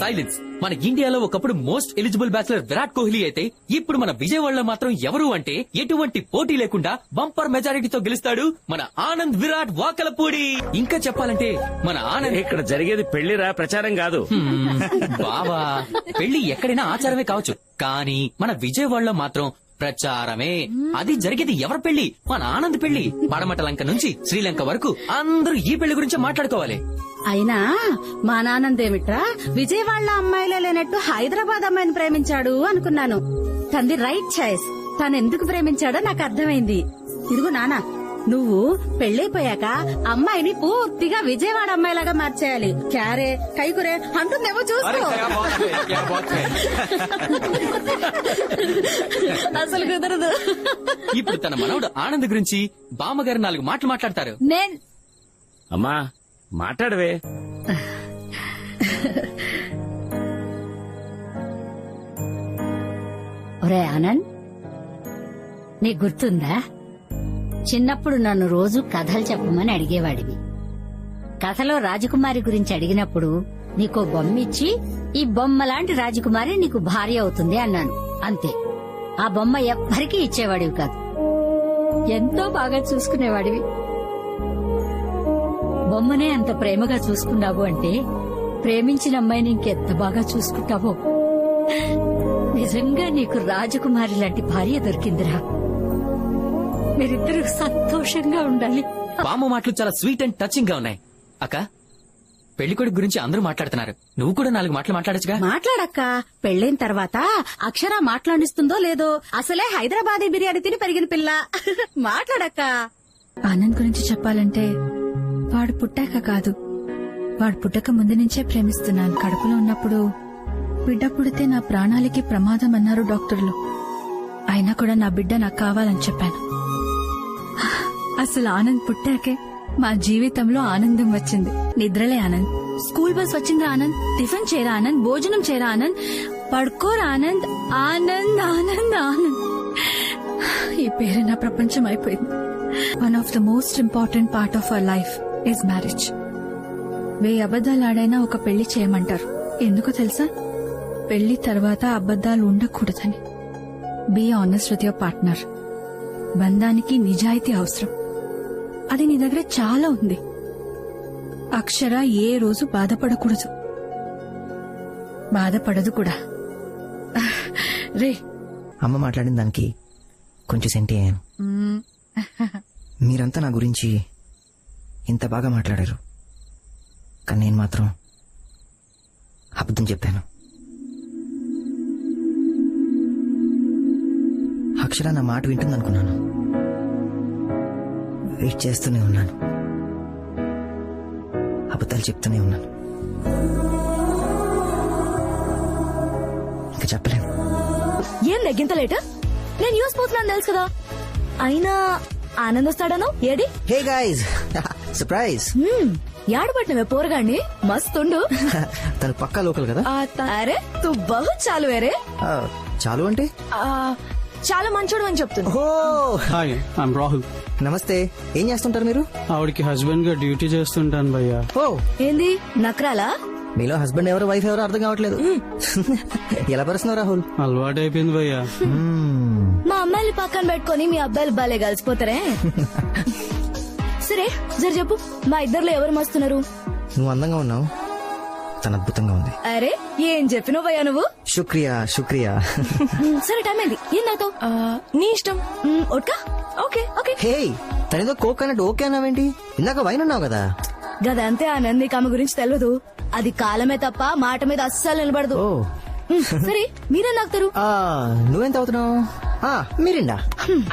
Silence. మన ఇండియాలో ఒకప్పుడు most eligible bachelor Virat Kohli అయితే ఇప్పుడు మన విజయవాడలో మాత్రం ఎవరు అంటే ఎటువంటి పోటీ లేకుండా బంపర్ మెజారిటీతో గెలుస్తాడు మన ఆనంద్ విరాట్ వాకలపూడి. ఇంకా చెప్పాలంటే మన ఆనంద్ ఇక్కడ జరిగేది పెళ్లిరా, ప్రచారం కాదు. బావా, పెళ్లి ఎక్కడైనా ఆచారమే కావచ్చు, కానీ మన విజయవాడలో మాత్రం ప్రచారమే. అది జరిగేది ఎవరి పెళ్లి? మన ఆనంద్ పెళ్లి. పడమట లంక నుంచి శ్రీలంక వరకు అందరూ ఈ పెళ్లి గురించి మాట్లాడుకోవాలి. అయినా మా నానందేమిట్రా విజయవాడలో అమ్మాయిలే లేనట్టు హైదరాబాద్ అమ్మాయిని ప్రేమించాడు అనుకున్నాను. తంది రైట్ చాయిస్. తను ఎందుకు ప్రేమించాడో నాకు అర్థమైంది. ఇదిగో నానా, నువ్వు పెళ్లైపోయాక అమ్మాయిని పూర్తిగా విజయవాడ అమ్మాయిలాగా మార్చేయాలి. క్యారే కైకురే అంటుందేమో చూసుకో. అసలు కుదరదు. ఇప్పుడు తన మనవడు ఆనంద్ గురించి బామ్మగారు 4 మాటలు మాట్లాడతారు. అమ్మా మాట్లాడవే. ఒరే ఆనంద్, నీకు గుర్తుందా చిన్నప్పుడు నన్ను రోజు కథలు చెప్పమని అడిగేవాడివి. కథలో రాజకుమారి గురించి అడిగినప్పుడు నీకో బొమ్మ ఇచ్చి ఈ బొమ్మ లాంటి రాజకుమారి నీకు భార్య అవుతుంది అన్నాను. అంతే. ఆ బొమ్మ ఎవ్వరికీ ఇచ్చేవాడివి కాదు. ఎంతో బాగా చూసుకునేవాడివి. బొమ్మనే అంత ప్రేమగా చూసుకున్నావు అంటే ప్రేమించిన అమ్మాయిని ఇంకెంత బాగా చూసుకుంటావో. నిజంగా నీకు రాజకుమారి లాంటి భార్య దొరికిందిరా. మీరిద్దరూ సంతోషంగా ఉండాలి. బామ్మ మాటలు చాలా స్వీట్ అండ్ టచింగ్ గా ఉన్నాయి. అక్క, పెళ్లికొడుకు గురించి అందరూ మాట్లాడుతున్నారు, నువ్వు కూడా 4 మాటలు మాట్లాడచ్చుగా. మాట్లాడక్క. పెళ్లైన తర్వాత అక్షర మాట్లాడిస్తుందో లేదో, అసలే హైదరాబాదీ బిర్యానీ తిని పెరిగిన పిల్ల. మాట్లాడక్క. ఆనంద్ గురించి చెప్పాలంటే వాడు పుట్టాక కాదు, వాడు పుట్టక ముందు నుంచే ప్రేమిస్తున్నాను. కడుపులో ఉన్నప్పుడు బిడ్డ పుడితే నా ప్రాణాలకి ప్రమాదం అన్నారు డాక్టర్లు. అయినా కూడా నా బిడ్డ నాకు కావాలని చెప్పాను. అసలు ఆనంద్ పుట్టాకే మా జీవితంలో ఆనందం వచ్చింది. నిద్రలే ఆనంద్, స్కూల్ బస్ వచ్చిందా ఆనంద్, టిఫిన్ చేరా ఆనంద్, భోజనం చేరా ఆనంద్, పడుకోరా ఆనంద్, ఆనంద్ ఆనంద్ ఆనంద్. ఈ పేరు నా ప్రపంచం అయిపోయింది. One of the most important part of our life is marriage. 1000 అబద్దాలు ఆడైనా ఒక పెళ్లి చేయమంటారు. ఎందుకో తెలుసా? పెళ్లి తర్వాత అబద్దాలు ఉండకూడదని. Be honest with your partner. బంధానికి నిజాయితీ అవసరం. అది నీ దగ్గర చాలా ఉంది. అక్షర ఏ రోజు బాధపడకూడదు, బాధపడదు కూడా. రే, అమ్మ మాట్లాడిన దానికి కొంచెం సెంటి అయ్యాను. మీరంతా నా గురించి ఇంత బాగా మాట్లాడారు, కానీ నేను మాత్రం అబద్ధం చెప్పాను. అక్షర నా మాట వింటుందనుకున్నాను. వెయిట్ చేస్తూనే ఉన్నాను, అబద్ధాలు చెప్తూనే ఉన్నాను. ఇంకా చెప్పలేను. ఏం లెగ్గింత లేట? నేను న్యూస్ పోతున్నాను తెలుసు కదా. అయినా ఆనంద్ వస్తాడను ఏడి? Hey guys, surprise. యాడబట్టినవే పోరగాన్ని, మస్తుండు. తను పక్కా లోకల్ కదా. అరే తు బహు చాలు వేరే. చాలు అంటే చాలా మంచోడు అని చెప్తున్నా. Hi, I'm Rahul. నమస్తే. ఏం చేస్తుంటారు మీరు? ఆవిడకి హస్బెండ్ గా డ్యూటీ చేస్తుంటాను భయ్యా. ఓ, ఏంది నక్రాలా? మీలో హస్బెండ్ ఎవరు వైఫ్ ఎవరు అర్థం కావట్లేదు. ఎలా పరుస్తున్నావు రాహుల్? అలవాటు అయిపోయింది భయ్యా. మా అమ్మాయిని పక్కన పెట్టుకుని మీ అబ్బాయిలు బాలే కలిసిపోతారే. సరే జర చెప్పు, మా ఇద్దరులో ఎవరు మస్తున్నారు? నువ్వు అందంగా ఉన్నావు, తను అద్భుతంగా ఉంది. అరే ఏం చెప్పినవు భయ్యా నువ్వు? శుక్రియా శుక్రియా. సరే టైం అయింది, ఏం నాతో? నీ ఇష్టం. ఓట్కా? Okay okay. హే, తనేదో కోక్ అన్నట్టు ఓకే అన్నావేంటి? ఇందాక వైన్ అన్నావు కదా. గదంతే ఆనంద్, నీకు ఆమె గురించి తెలియదు. అది కాలమే తప్ప మాట మీద అస్సలు నిలబడదు. ఓ సరే మీరేం తాగుతారు? నువ్వెంత అవుతున్నావు? మిరిండా.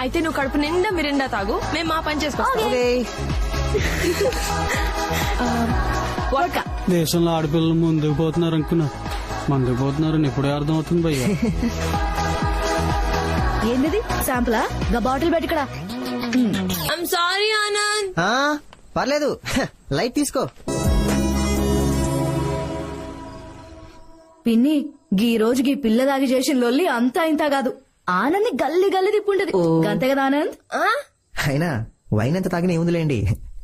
అయితే నువ్వు కడుపు నిండా మిరిండా తాగు, మేము మా పని చేసుకోవాలి. దేశంలో ఆడపిల్లలు ముందుకు పోతున్నారు అనుకున్నా, ముందుకు పోతున్నారని ఇప్పుడే అర్థం అవుతుంది భయ్యా. ఏంది శాంపులా? గా బాటిల్ పెట్టి ఇక్కడ. I'm sorry Anand. పర్లేదు, లైట్ తీసుకో. పిన్ని గీ రోజు గీ పిల్ల దాగి చేసిన లొల్లి అంతా ఇంత కాదు. ఆనంద్ గల్లి గల్లి తిప్పుంటది. అంతే కదా ఆనంద్? అయినా వైన్ ఎంత తాగినా ఏముందిలేండి,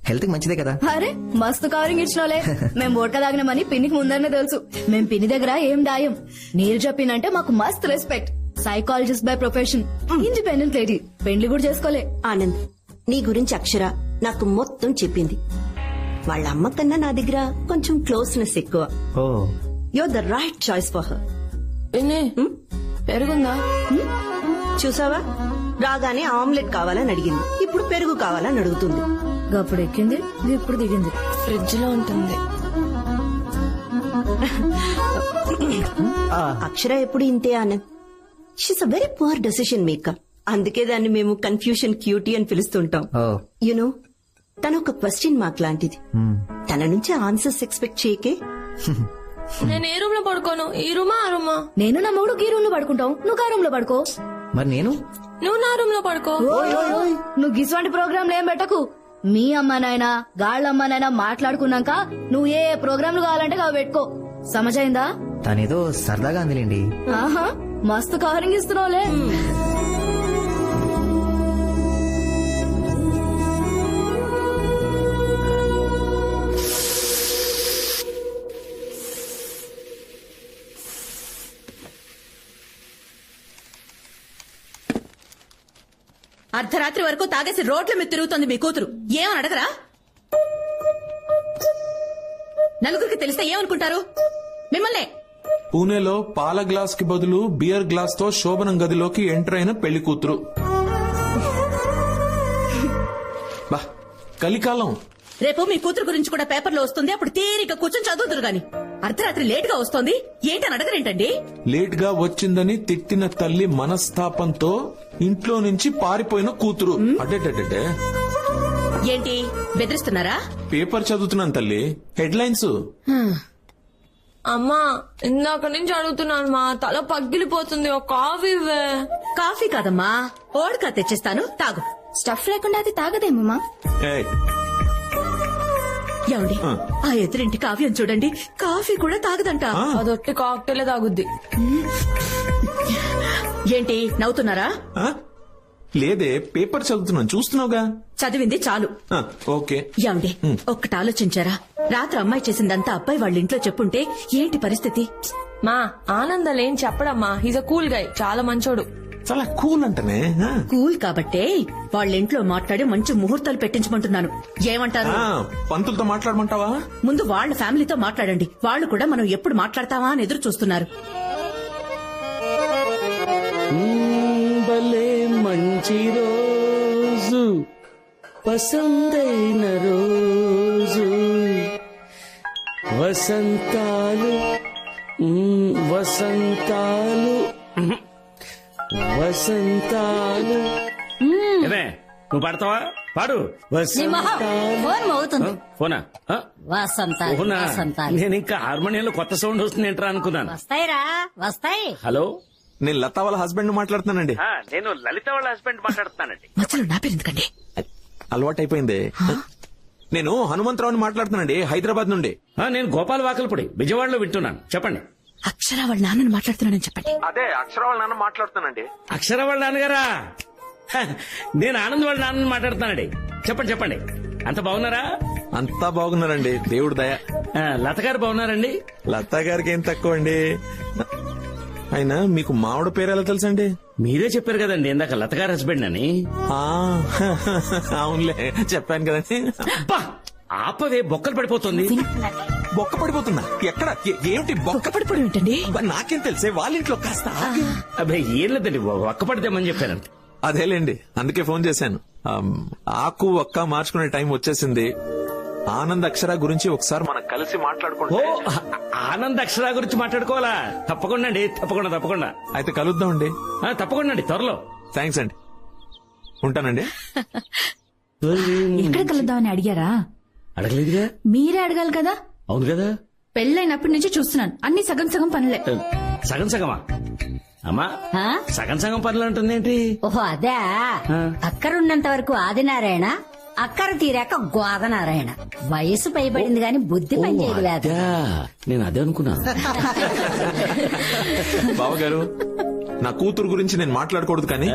హెల్త్ కి మంచిదే కదా. అరే మస్తు కవరింగ్ ఇచ్చినోలే. మేం ఓట్క తాగినామని పిన్నికి ముందరనే తెలుసు. మేం పిన్ని దగ్గర ఏం దాయం. నీరు చెప్పిందంటే మాకు మస్త్ respect. Psychologist by profession, independent lady, పెండ్లి కూడా చేసుకోలే. ఆనంద్, నీ గురించి అక్షర నాకు మొత్తం చెప్పింది. వాళ్ళ అమ్మ కన్నా నా దగ్గర కొంచెం క్లోజ్నెస్ ఎక్కువ. Oh you're the right choice for her. పిన్ని పెరుగుందా? చూసావా, రాగానే ఆమ్లెట్ కావాలని అడిగింది, ఇప్పుడు పెరుగు కావాలని అడుగుతుంది. గప్పుడు ఎక్కింది, ఇప్పుడు దిగింది. ఫ్రిడ్జ్ లో ఉంటుంది. అక్షర ఎప్పుడు ఇంతే Anand. She's a very poor decision maker. అందుకే దాన్ని మేము కన్ఫ్యూషన్ క్యూటీ అని పిలుస్తుంటాం. ఓ యునో, తన ఒక క్వశ్చన్ మార్క్ లాంటిది. తన నుంచి ఆన్సర్స్ ఎక్స్పెక్ట్ చేయకే. నేను ఏ రూమ్ లో పడుకోను, ఈ రూమా ఆ రూమా? నేను నా మూడు గీ రూమ్ లో పడుకుంటాం, నువ్వు ఆ రూమ్ లో పడుకో. మరి నేను నువ్వు నా రూమ్ లో పడుకో. నువ్వు గిసువంటి ప్రోగ్రాంలు ఏం పెట్టకు. మీ అమ్మానైనా గాళ్ళమ్మనైనా మాట్లాడుకున్నాక నువ్వు ఏ ప్రోగ్రాంలు కావాలంటే అవి పెట్టుకో. సమజైందా? తనేదో సరదాగా అందిలేండి. ఆహా, మస్తు కవరింగ్ ఇస్తున్నావులే. అర్ధరాత్రి వరకు తాగేసి రోడ్ల మీద తిరుగుతోంది మీ కూతురు. ఏమని అడగరా? నలుగురికి తెలిస్తే ఏమనుకుంటారు మిమ్మల్ని? పూణేలో పాల గ్లాస్ కి బదులు బియర్ గ్లాస్ తో శోభనం గదిలోకి ఎంటర్ అయిన పెళ్లి కూతురు. బా, కలికాలం. రేపు మీ కూతురు గురించి కూడా పేపర్లో వస్తుంది. అప్పుడు తీరిక కూర్చొని చదువుతురు గాని అర్ధరాత్రి లేట్ గా వస్తోంది ఏంటని అడగరేంటండి? లేట్ గా వచ్చిందని తిట్టిన తల్లి మనస్తాపంతో ఇంట్లో నుంచి పారిపోయిన కూతురు. అడ్డే ఏంటి బెదిరిస్తున్నారా? పేపర్ చదువుతున్నాను తల్లి, హెడ్లైన్స్. అమ్మా, ఇందాక నుంచి అడుగుతున్నాను మా తల పగిలిపోతుంది. ఒక కాఫీ ఇవ్వే. కాఫీ కాదమ్మా, ఓడకా తెచ్చిస్తాను, తాగు. స్టఫ్ లేకుండా అది తాగదేమమ్మా. ఏయ్, ఏమండి, ఆ ఎదురింటి కావ్యం చూడండి, కాఫీ కూడా తాగదంట. అదొట్టి కాక్టైలే తాగుద్ది. ఏంటి నవ్వుతున్నారా? ఆ? లేదే, పేపర్ చదువుతున్నాను, చూస్తున్నావుగా. చదివింది చాలు. ఓకే. ఏమండి, ఒక్కటి ఆలోచించారా? రాత్రి అమ్మాయి చేసిందంతా అబ్బాయి వాళ్ళ ఇంట్లో చెప్పుంటే ఏంటి పరిస్థితి? మా ఆనందాలు ఏం చెప్పడమ్మా. హీజ్ అ కూల్ గై, చాలా మంచోడు. చాలా కూల్ అంటనే. కూల్ కాబట్టే వాళ్ళ ఇంట్లో మాట్లాడి మంచి ముహూర్తాలు పెట్టించమంటున్నాను. ఏమంటారు? పంతులతో మాట్లాడమంటావా? ముందు వాళ్ళ ఫ్యామిలీతో మాట్లాడండి. వాళ్ళు కూడా మనం ఎప్పుడు మాట్లాడతావా అని ఎదురు చూస్తున్నారు. భలే మంచి రోజు, పసందైన రోజు, వసంతాలు వసంతాలు వసంతాలు. ఏమే, నువ్వు పాడతావా? పాడు. ఫోన్ మోగుతుంది. ఫోనా? వసంతాలు ఫోనా? వసంతాలు నేను ఇంకా హార్మోనియంలో కొత్త సౌండ్ వస్తుంది ఏంట్రా అనుకున్నాను. వస్తాయిరా, వస్తాయి. హలో, నేను లతా వాళ్ళ హస్బెండ్ మాట్లాడుతున్నానండి. నేను లలిత వాళ్ళ హస్బెండ్ మాట్లాడుతున్నానండి. మధ్యలో నా పేరు ఎందుకండి? అలవాటైపోయింది. నేను హనుమంతరావుని మాట్లాడుతున్నానండి, హైదరాబాద్ నుండి. నేను గోపాల్ వాకల్పూడి, విజయవాడలో వింటున్నాను. చెప్పండి. అక్షర వాళ్ళ నాన్నని మాట్లాడుతున్నానని చెప్పండి. అదే అక్షర వాళ్ళ నాన్న మాట్లాడుతున్నానండి. అక్షర వాళ్ళ నాన్నగారా? నేను ఆనంద్ వాళ్ళ నాన్నని మాట్లాడుతున్నానండి. చెప్పండి చెప్పండి. అంత బాగున్నారా? అంతా బాగున్నారండి, దేవుడు దయ. లత గారు బాగున్నారండి? లతా గారికి ఏం తక్కువ అండి. అయినా మీకు మావిడ పేరు ఎలా తెలుసండి? మీరే చెప్పారు కదండి ఇందాక లత గారు హస్బెండ్ అని. అవునులే, చెప్పాను కదండి. ఆపవే, బొక్కలు పడిపోతుంది. బొక్క పడిపోతున్నా? ఎక్కడ? ఏమిటి బొక్క పడిపోవడం ఏంటండి? నాకేం తెలిసే, వాళ్ళ ఇంట్లో కాస్త అబ్బాయి ఏం లేదండి, ఒక్క పడితేమని చెప్పానంట. అదేలేండి, అందుకే ఫోన్ చేశాను. ఆకు ఒక్క మార్చుకునే టైం వచ్చేసింది. ఆనంద్ అక్షర గురించి ఒకసారి మనం కలిసి మాట్లాడుకుంటే. ఆనంద్ అక్షర గురించి మాట్లాడుకోవాలా? తప్పకుండా అండి, తప్పకుండా తప్పకుండా. అయితే కలుద్దామండి. తప్పకుండా అండి, త్వరలో. థ్యాంక్స్ అండి, ఉంటానండి. ఎక్కడ కలుద్దామని అడిగారా? అడగలేదుగా. మీరే అడగాలి కదా. అవును కదా. పెళ్ళైనప్పటి నుంచి చూస్తున్నాను, అన్ని సగం సగం పనులే. సగం సగమా? అమ్మా, సగం సగం పనులు అంటుంది ఏంటి? ఓహో అదే. అక్కరున్నంత వరకు ఆదినారాయణ, అక్కర తీరాక గోదనారాయణ. వయసు పైబడింది గాని బుద్ధి పనిచేయలేదు. నేను అదే అనుకున్నా. బావగారు, నా కూతురు గురించి నేను మాట్లాడకూడదు కానీ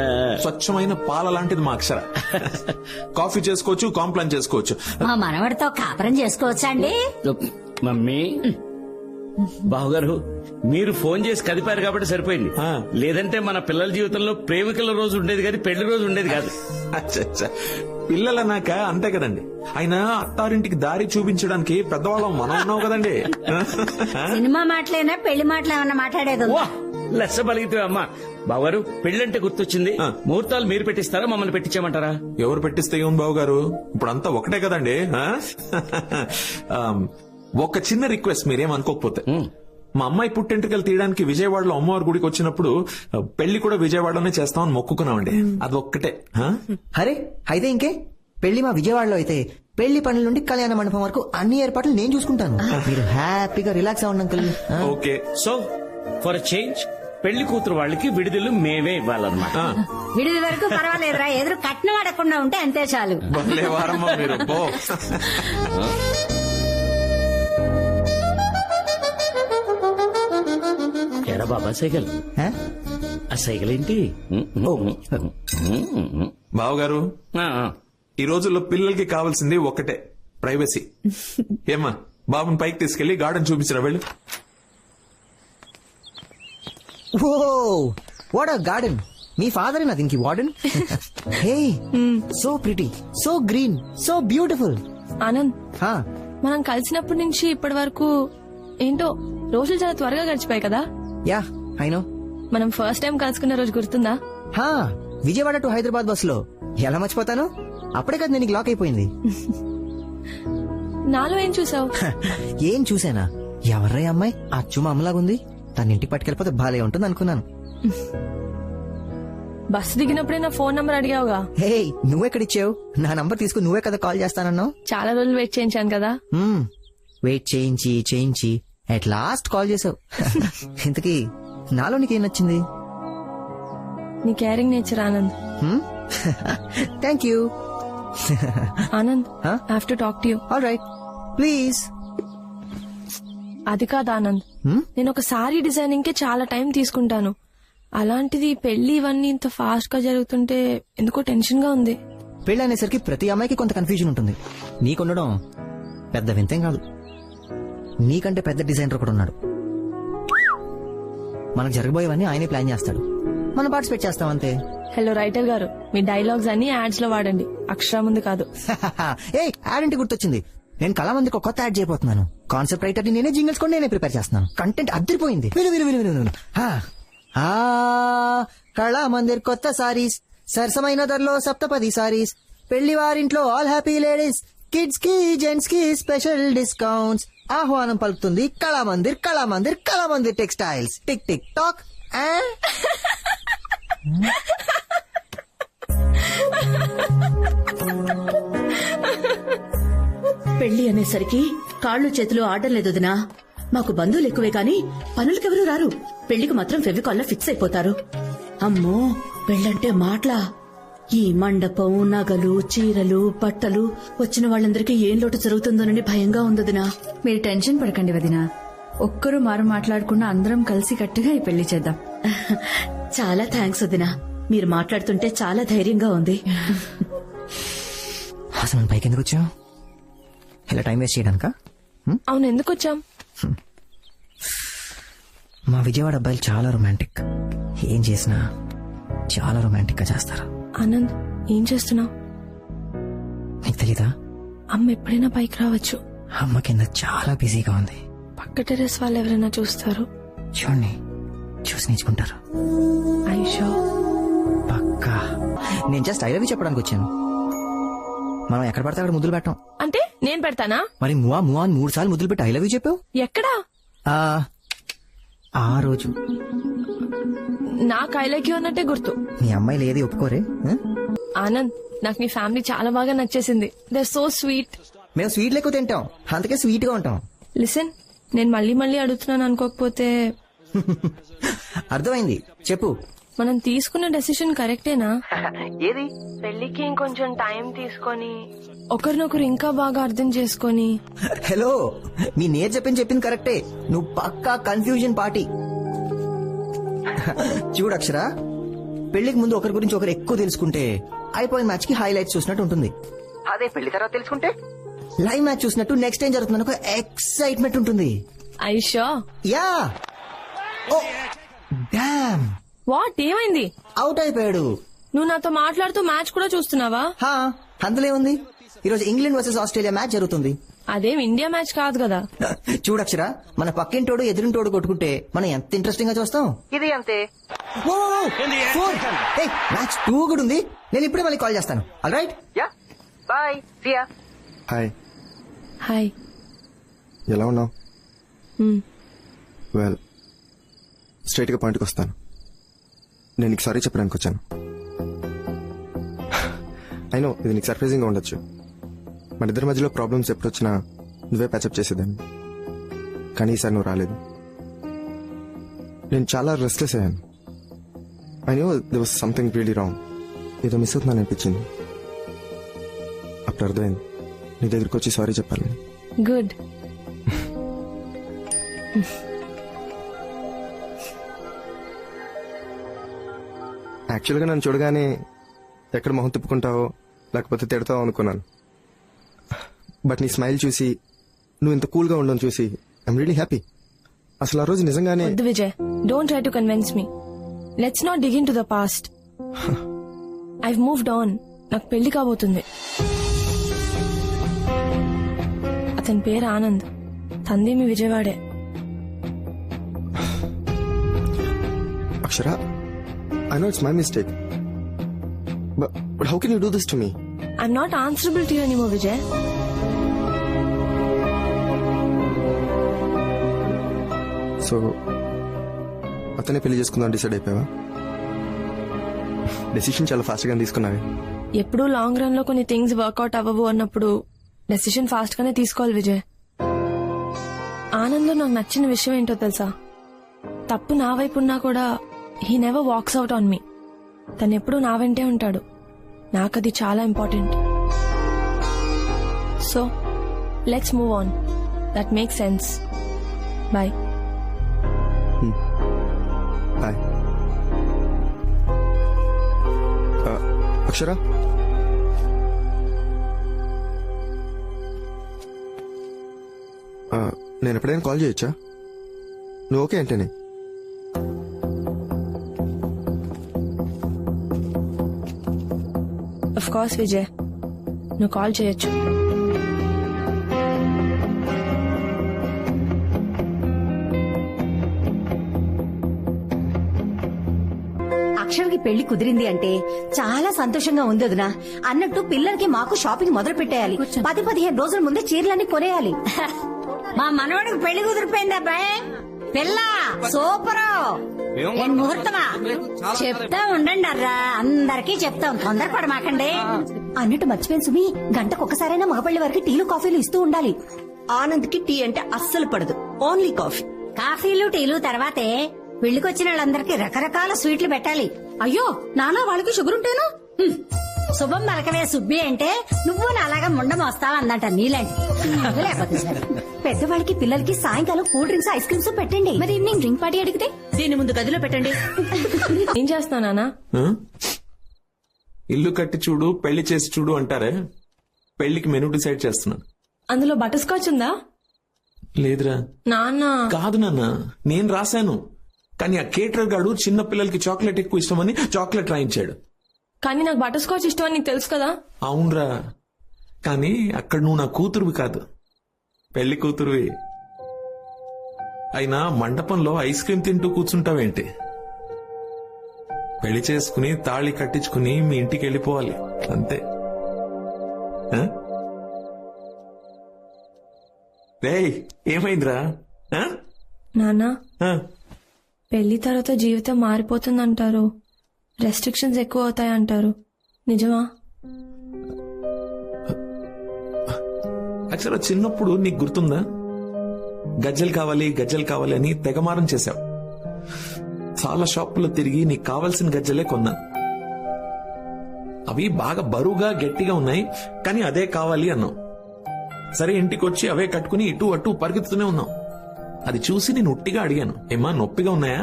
స్వచ్ఛమైన పాల లాంటిది మా అక్షర. కాఫీ చేసుకోవచ్చు, కాంప్లైన్ చేసుకోవచ్చు. మా మనవడితో కాపురం చేసుకోవచ్చా అండి? మమ్మీ బావగారు మీరు ఫోన్ చేసి కదిపారు కాబట్టి సరిపోయింది. లేదంటే మన పిల్లల జీవితంలో ప్రేమికుల రోజు ఉండేది కానీ పెళ్లి రోజు ఉండేది కాదు. అచ్చచ్చా. పిల్లలన్నాక అంతే కదండి. అయినా అత్తారింటికి దారి చూపించడానికి పెద్దవాళ్ళం మనం ఉన్నావు కదండి. సినిమా మాటలేనా పెళ్లి మాటలు ఏమన్నా మాట్లాడేది? లెస్స బలిగితే అమ్మా. బావగారు పెళ్ళంటే గుర్తొచ్చింది. ముహూర్తాలు మీరు పెట్టిస్తారా మమ్మల్ని పెట్టించామంటారా? ఎవరు పెట్టిస్తే ఏం బాబు గారు, ఇప్పుడు అంతా ఒకటే కదండి. ఒక చిన్న రిక్వెస్ట్ మీరేం అనుకోకపోతే, మా అమ్మాయి పుట్టెంట్రుకలు తీయడానికి విజయవాడలో అమ్మవారి గుడికి వచ్చినప్పుడు పెళ్లి కూడా విజయవాడలోనే చేస్తామని మొక్కుకున్నామండి. అది ఒక్కటే. అరే అయితే ఇంకే, పెళ్లి మా విజయవాడలో అయితే పెళ్లి పనుల నుండి కళ్యాణ మండపం వరకు అన్ని ఏర్పాట్లు నేను చూసుకుంటాను. మీరు హ్యాపీగా రిలాక్స్ అవ్వండి uncle. Okay. So for change పెళ్లి కూతురు వాళ్ళకి విడుదల మేమే ఇవ్వాలన్నమాట. విడిది వరకు పర్వాలేదురా, ఎదురు కట్నం అడగకుండా ఉంటే అంతే చాలు. భలే వారమ్మా మీరు. ఎరా బాబా సైకిల్, ఆ సైకిల్ ఏంటి? బావగారు ఈ రోజుల్లో పిల్లలకి కావాల్సింది ఒక్కటే, ప్రైవసీ. ఏమ్మా బాబుని పైకి తీసుకెళ్లి గార్డెన్ చూపించరా వెళ్ళు. Oh what a garden. మీ ఫాదర్ నా దీనికి warden. Hey so pretty, so green, so beautiful. Anand, మనం కలిసినప్పటి నుంచి ఇప్పటి వరకు ఏంటో రోజులు చాలా త్వరగా గడిచిపోయాయి కదా. Yeah I know. మనం ఫస్ట్ టైం కలుసుకున్న రోజు గుర్తుందా? విజయవాడ టు హైదరాబాద్ బస్ లో. ఎలా మర్చిపోతాను, అప్పుడే కదా నేను లాక్ అయిపోయింది. నాలో ఏం చూసావు? ఏం చూసానా, ఎవర్రా అమ్మాయి అచ్చు మా అమ్మలాగుంది, తన ఇంటికి పట్టుకెళ్ళిపోతే బాలే ఉంటుంది అనుకున్నాను. బస్సు దిగినప్పుడే నా ఫోన్ నంబర్ అడిగావుగా. హే నువ్వెక్కడిచ్చావు? నా నంబర్ తీసుకుని నువ్వే కదా కాల్ చేస్తానన్నావు. చాలా రోజులు వెయిట్ చేయించాను కదా. వెయిట్ చేయించి అట్ లాస్ట్ కాల్ చేసావు. ఇంతకీ నాలో నీకేం నచ్చింది? నీ caring nature Anand. Thank you Anand. I have to talk to you. Alright please. అది కాదు ఆనంద్, నేను ఒక సారీ డిజైనింగ్ కి చాలా టైం తీసుకుంటాను. అలాంటిది పెళ్లి ఇవన్నీ ఇంత ఫాస్ట్ గా జరుగుతుంటే ఎందుకో టెన్షన్ గా ఉంది. పెళ్లి అనేసరికి ప్రతి అమ్మాయికి కొంత కన్ఫ్యూజన్ ఉంటుంది. నీకుండడం పెద్ద వింతేం కాదు. నీకంటే పెద్ద డిజైనర్ ఒకడు ఉన్నాడు. మనకు జరగబోయేవన్నీ ఆయనే ప్లాన్ చేస్తాడు, మనం పార్టిసిపేట్ చేస్తాం అంతే. హలో రైటర్ గారు, మీ డైలాగ్స్ అన్ని యాడ్స్ లో వాడండి, అక్షర ముందు కాదు. ఏ యాడ్ అంటే గుర్తొచ్చింది, నేను కళామందికి ఒక కొత్త యాడ్ చేయబోతున్నాను. కాన్సెప్ట్ రైటర్ ని నేనే, జింగిల్స్ కూడా నేనే ప్రిపేర్ చేస్తున్నాను. కంటెంట్ అద్దరిపోయింది. విను. కళామందిర్ కొత్త సారీస్, సరసమైన ధరలో సప్తపది సారీస్, పెళ్లి వారింట్లో ఆల్ హ్యాపీ లేడీస్, కిడ్స్ కి జెంట్స్ కి స్పెషల్ డిస్కౌంట్స్. ఆహ్వానం పలుకుతుంది Kalamandir textiles. Tick tick talk. పెళ్లి అనేసరికి కాళ్ళు చేతులు ఆడలేదు వదినా. మాకు బంధువులు ఎక్కువే కాని పనులకెవరూ రారు. పెళ్లికి మాత్రం ఫెవికాల్లో ఫిక్స్ అయిపోతారు. అమ్మో పెళ్ళంటే మాటలా. ఈ మండపం, నగలు, చీరలు, బట్టలు, వచ్చిన వాళ్ళందరికీ ఏం లోటు జరుగుతుందోనని భయంగా ఉందదినా. మీరు టెన్షన్ పడకండి వదినా, ఒక్కరు మారు మాట్లాడకుండా అందరం కలిసి కట్టుగా ఈ పెళ్లి చేద్దాం. చాలా థ్యాంక్స్ వదినా, మీరు మాట్లాడుతుంటే చాలా ధైర్యంగా ఉంది. అసలు పైకి ఎందుకు వచ్చావు? ఇలా టైం వేస్ట్ చేయడానికా? అవును, ఎందుకు వచ్చాం? మా విజయవాడ అబ్బాయిలు చాలా రొమాంటిక్. ఏం చేసినా చాలా రొమాంటిక్ గా చేస్తారు. ఆనంద్, ఏం చేస్తున్నావు? నీకు తెలీదా? అమ్మ ఎప్పుడైనా పైకి రావచ్చు. అమ్మ కింద చాలా బిజీగా ఉంది. పక్క టెర్రస్ వాళ్ళు ఎవరైనా చూస్తారు. చూడండి, చూసి నేర్చుకుంటారు. ఐషో పక్కా. నేను జస్ట్ ఐ లవ్ యూ చెప్పడానికి వచ్చాను. మనం ఎక్కడ పడితే అక్కడ ముద్దులు పెట్టాం. అంటే నేను పెడతానా? మరి మువా అని 3 సార్లు ముద్దులు పెట్టి ఐ లవ్ యూ చెప్పావు. ఎక్కడా? ఆ రోజు నాకు ఐ లైక్ యూ అన్నట్టే గుర్తు. మీ అమ్మాయిలు ఏది ఒప్పుకోరే. ఆనంద్, నాకు నీ ఫ్యామిలీ చాలా బాగా నచ్చేసింది. They are so sweet. మేము స్వీట్లు ఎక్కువ తింటాం, అందుకే స్వీట్ గా ఉంటాం. లిసన్, నేను మళ్ళీ అడుగుతున్నాను అనుకోకపోతే. అర్థమైంది, చెప్పు. మనం తీసుకున్న డెసిషన్ కరెక్టేనా? ఏది? పెళ్లికి ఇంకొంచెం టైం తీసుకొని ఒకరినొకరు ఇంకా బాగా అర్థం చేసుకొని. హలో, మీ నేర్ చెప్పింది కరెక్టే. నువ్వు పక్కా కన్ఫ్యూజన్ పార్టీ. చూడు అక్షర, పెళ్లికి ముందు ఒకరి గురించి ఒకరు ఎక్కువ తెలుసుకుంటే అయిపోయిన మ్యాచ్ కి హైలైట్స్ చూసినట్టు ఉంటుంది. అదే పెళ్లి తర్వాత తెలుసుకుంటే లైవ్ మ్యాచ్ చూసినట్టు నెక్స్ట్ ఏం జరుగుతుందని ఒక ఎక్సైట్మెంట్ ఉంటుంది. ఐషో యా. ఓ డామ్, వాట్ ఏమైంది? అవుట్ అయిపోయాడు. నువ్వు నాతో మాట్లాడుతూ మ్యాచ్ కూడా చూస్తున్నావా? హా, అందులో ఏముంది, ఈరోజు ఇంగ్లాండ్ వర్సెస్ ఆస్ట్రేలియా మ్యాచ్ జరుగుతుంది. అదేం ఇండియా మ్యాచ్ కాదు కదా. చూడక్షర, మన పక్కింటోడు ఎదురింటోడు కొట్టుకుంటే మనం ఎంత ఇంట్రెస్టింగ్ గా చూస్తాం. ఇది అంతే. మ్యాచ్ 2 కూడా ఉంది. నేను ఇప్పుడే మళ్ళీ కాల్ చేస్తాను. All right, yeah, bye, see ya. Hi. Hi. ఎలా ఉన్నావు? వెల్, స్ట్రైట్ గా పాయింట్కి వస్తాను. నేను నీకు సారీ చెప్పడానికి వచ్చాను. అయినో ఇది నీకు సర్ప్రైజింగ్ గా ఉండొచ్చు. మన ఇద్దరి మధ్యలో ప్రాబ్లమ్స్ ఎప్పుడొచ్చినా నువ్వే ప్యాచప్ చేసేదాన్ని, కానీ ఈసారి నువ్వు రాలేదు. నేను చాలా రెస్ట్లెస్ అయ్యాను. I know they was something really wrong. ఏదో మిస్ అవుతుందని అనిపించింది. అప్పుడు అర్థమైంది నీ దగ్గరికి వచ్చి సారీ చెప్పాలి. గుడ్. యాక్చువల్గా నన్ను చూడగానే ఎక్కడ మొహం తిప్పుకుంటావో లేకపోతే తిడతావో అనుకున్నాను. బట్ నీ స్మైల్ చూసి, నువ్వు ఇంత కూల్ గా ఉండడం చూసి ఐఎమ్ రియలీ హ్యాపీ. అసలు ఆ రోజు నిజంగానే. వద్దు Vijay, don't try to convince me. Let's not dig in to the past. I've moved on. నాకు పెళ్లి కాబోతుంది. అతని పేరు ఆనంద్. తంది మీ విజయవాడే. అక్షర, I know it's my mistake. But how can you do this to me? I'm not answerable to you anymore, Vijay. So, అతనే పెళ్లి చేసుకుందాం decide అయిపోయావా? Decision చాలా ఫాస్ట్ గా తీసుకున్నావే. ఎప్పుడూ లాంగ్ రన్ లో కొన్ని థింగ్స్ వర్కౌట్ అవ్వవు అన్నప్పుడు డెసిషన్ ఫాస్ట్ గానే తీసుకోవాలి విజయ్. ఆనంద్ నాకు నచ్చిన విషయం ఏంటో తెలుసా? తప్పు నా వైపు ఉన్నా కూడా he never walks out on me. తను ఎప్పుడూ నా వెంటే ఉంటాడు. నాకది చాలా important. So let's move on. That make sense. Bye. Bye. Akshara, నేను ఎప్పుడైనా కాల్ చేయొచ్చా? నువ్వు ఓకే అంటేనే. ఆఫ్ కోర్స్ విజయ్, నువ్వు కాల్ చేయొచ్చు. అక్షర్కి పెళ్లి కుదిరింది అంటే చాలా సంతోషంగా ఉంది వదినా. అన్నట్టు పిల్లలకి మాకు షాపింగ్ మొదలు పెట్టేయాలి. 10-15 రోజుల ముందే చీరలన్నీ కొనేయాలి. మా మనవాడికి పెళ్లి కుదిరిపోయింది అబ్బాయి. పిల్ల సూపరు. ముహూర్తమా చెప్తా ఉండండి అర్రా, అందరికీ చెప్తాం, తొందరపడమాకండి. అన్నట్టు మర్చిపోయిన సుమి, గంటకు ఒకసారైనా మగపల్లి వారికి టీలు కాఫీలు ఇస్తూ ఉండాలి. ఆనంద్ కి టీ అంటే అస్సలు పడదు, ఓన్లీ కాఫీ. కాఫీలు టీలు తర్వాతే పెళ్లికొచ్చిన వాళ్ళందరికీ రకరకాల స్వీట్లు పెట్టాలి. అయ్యో నానా, వాళ్ళకి షుగర్ ఉంటేను. శుభం పలకవే సుబ్బి అంటే నువ్వు నాలాగా ముండం వస్తావు అందంట నీలాంటి. లేకపోతే సరే. పెద్దవాళ్ళకి పిల్లలకి సాయంకాలం కూల్ డ్రింక్స్ ఐస్ క్రీమ్స్ పెట్టండి. మరి ఈవినింగ్ డ్రింక్ పార్టీ అడిగితే దీని ముందు గదిలో పెట్టండి. ఏం చేస్తున్నానా? ఇల్లు కట్టి చూడు, పెళ్లి చేసి చూడు అంటారే. పెళ్లికి మెనూ డిసైడ్ చేస్తున్నాను. అందులో బటర్ స్కాచ్ ఉందా? లేదురా. నాన్న. కాదు నాన్న, నేను రాశాను. కానీ ఆ కేటర్ గాడు చిన్న పిల్లలకి చాక్లెట్ ఎక్కువ ఇష్టమని చాక్లెట్ రాయించాడు. కానీ నాకు బటర్ స్కాచ్ ఇష్టం అని నీకు తెలుసు కదా. అవునరా, కానీ అక్కడ నువ్వు నా కూతురువి కాదు, పెళ్లి కూతురువి. అయినా మండపంలో ఐస్ క్రీమ్ తింటూ కూర్చుంటావేంటి? పెళ్లి చేసుకుని తాళి కట్టించుకుని మీ ఇంటికి వెళ్ళిపోవాలి అంతే. రేయ్, ఏమైందిరా? నాన్న, పెళ్లి తర్వాత జీవితం మారిపోతుందంటారు, రెస్ట్రిక్షన్స్ ఎక్కువ అవుతాయంటారు, నిజమా? అక్షర, చిన్నప్పుడు నీకు గుర్తుందా? గజ్జలు కావాలి గజ్జలు కావాలి అని తెగమారం చేశావు. చాలా షాపుల్లో తిరిగి నీకు కావాల్సిన గజ్జలే కొన్నాను. అవి బాగా బరువుగా గట్టిగా ఉన్నాయి, కానీ అదే కావాలి అన్నావు. సరే, ఇంటికి వచ్చి అవే కట్టుకుని ఇటు అటు పరిగెత్తుతూనే ఉన్నావు. అది చూసి నేను ఉట్టిగా అడిగాను, ఏమా నొప్పిగా ఉన్నాయా?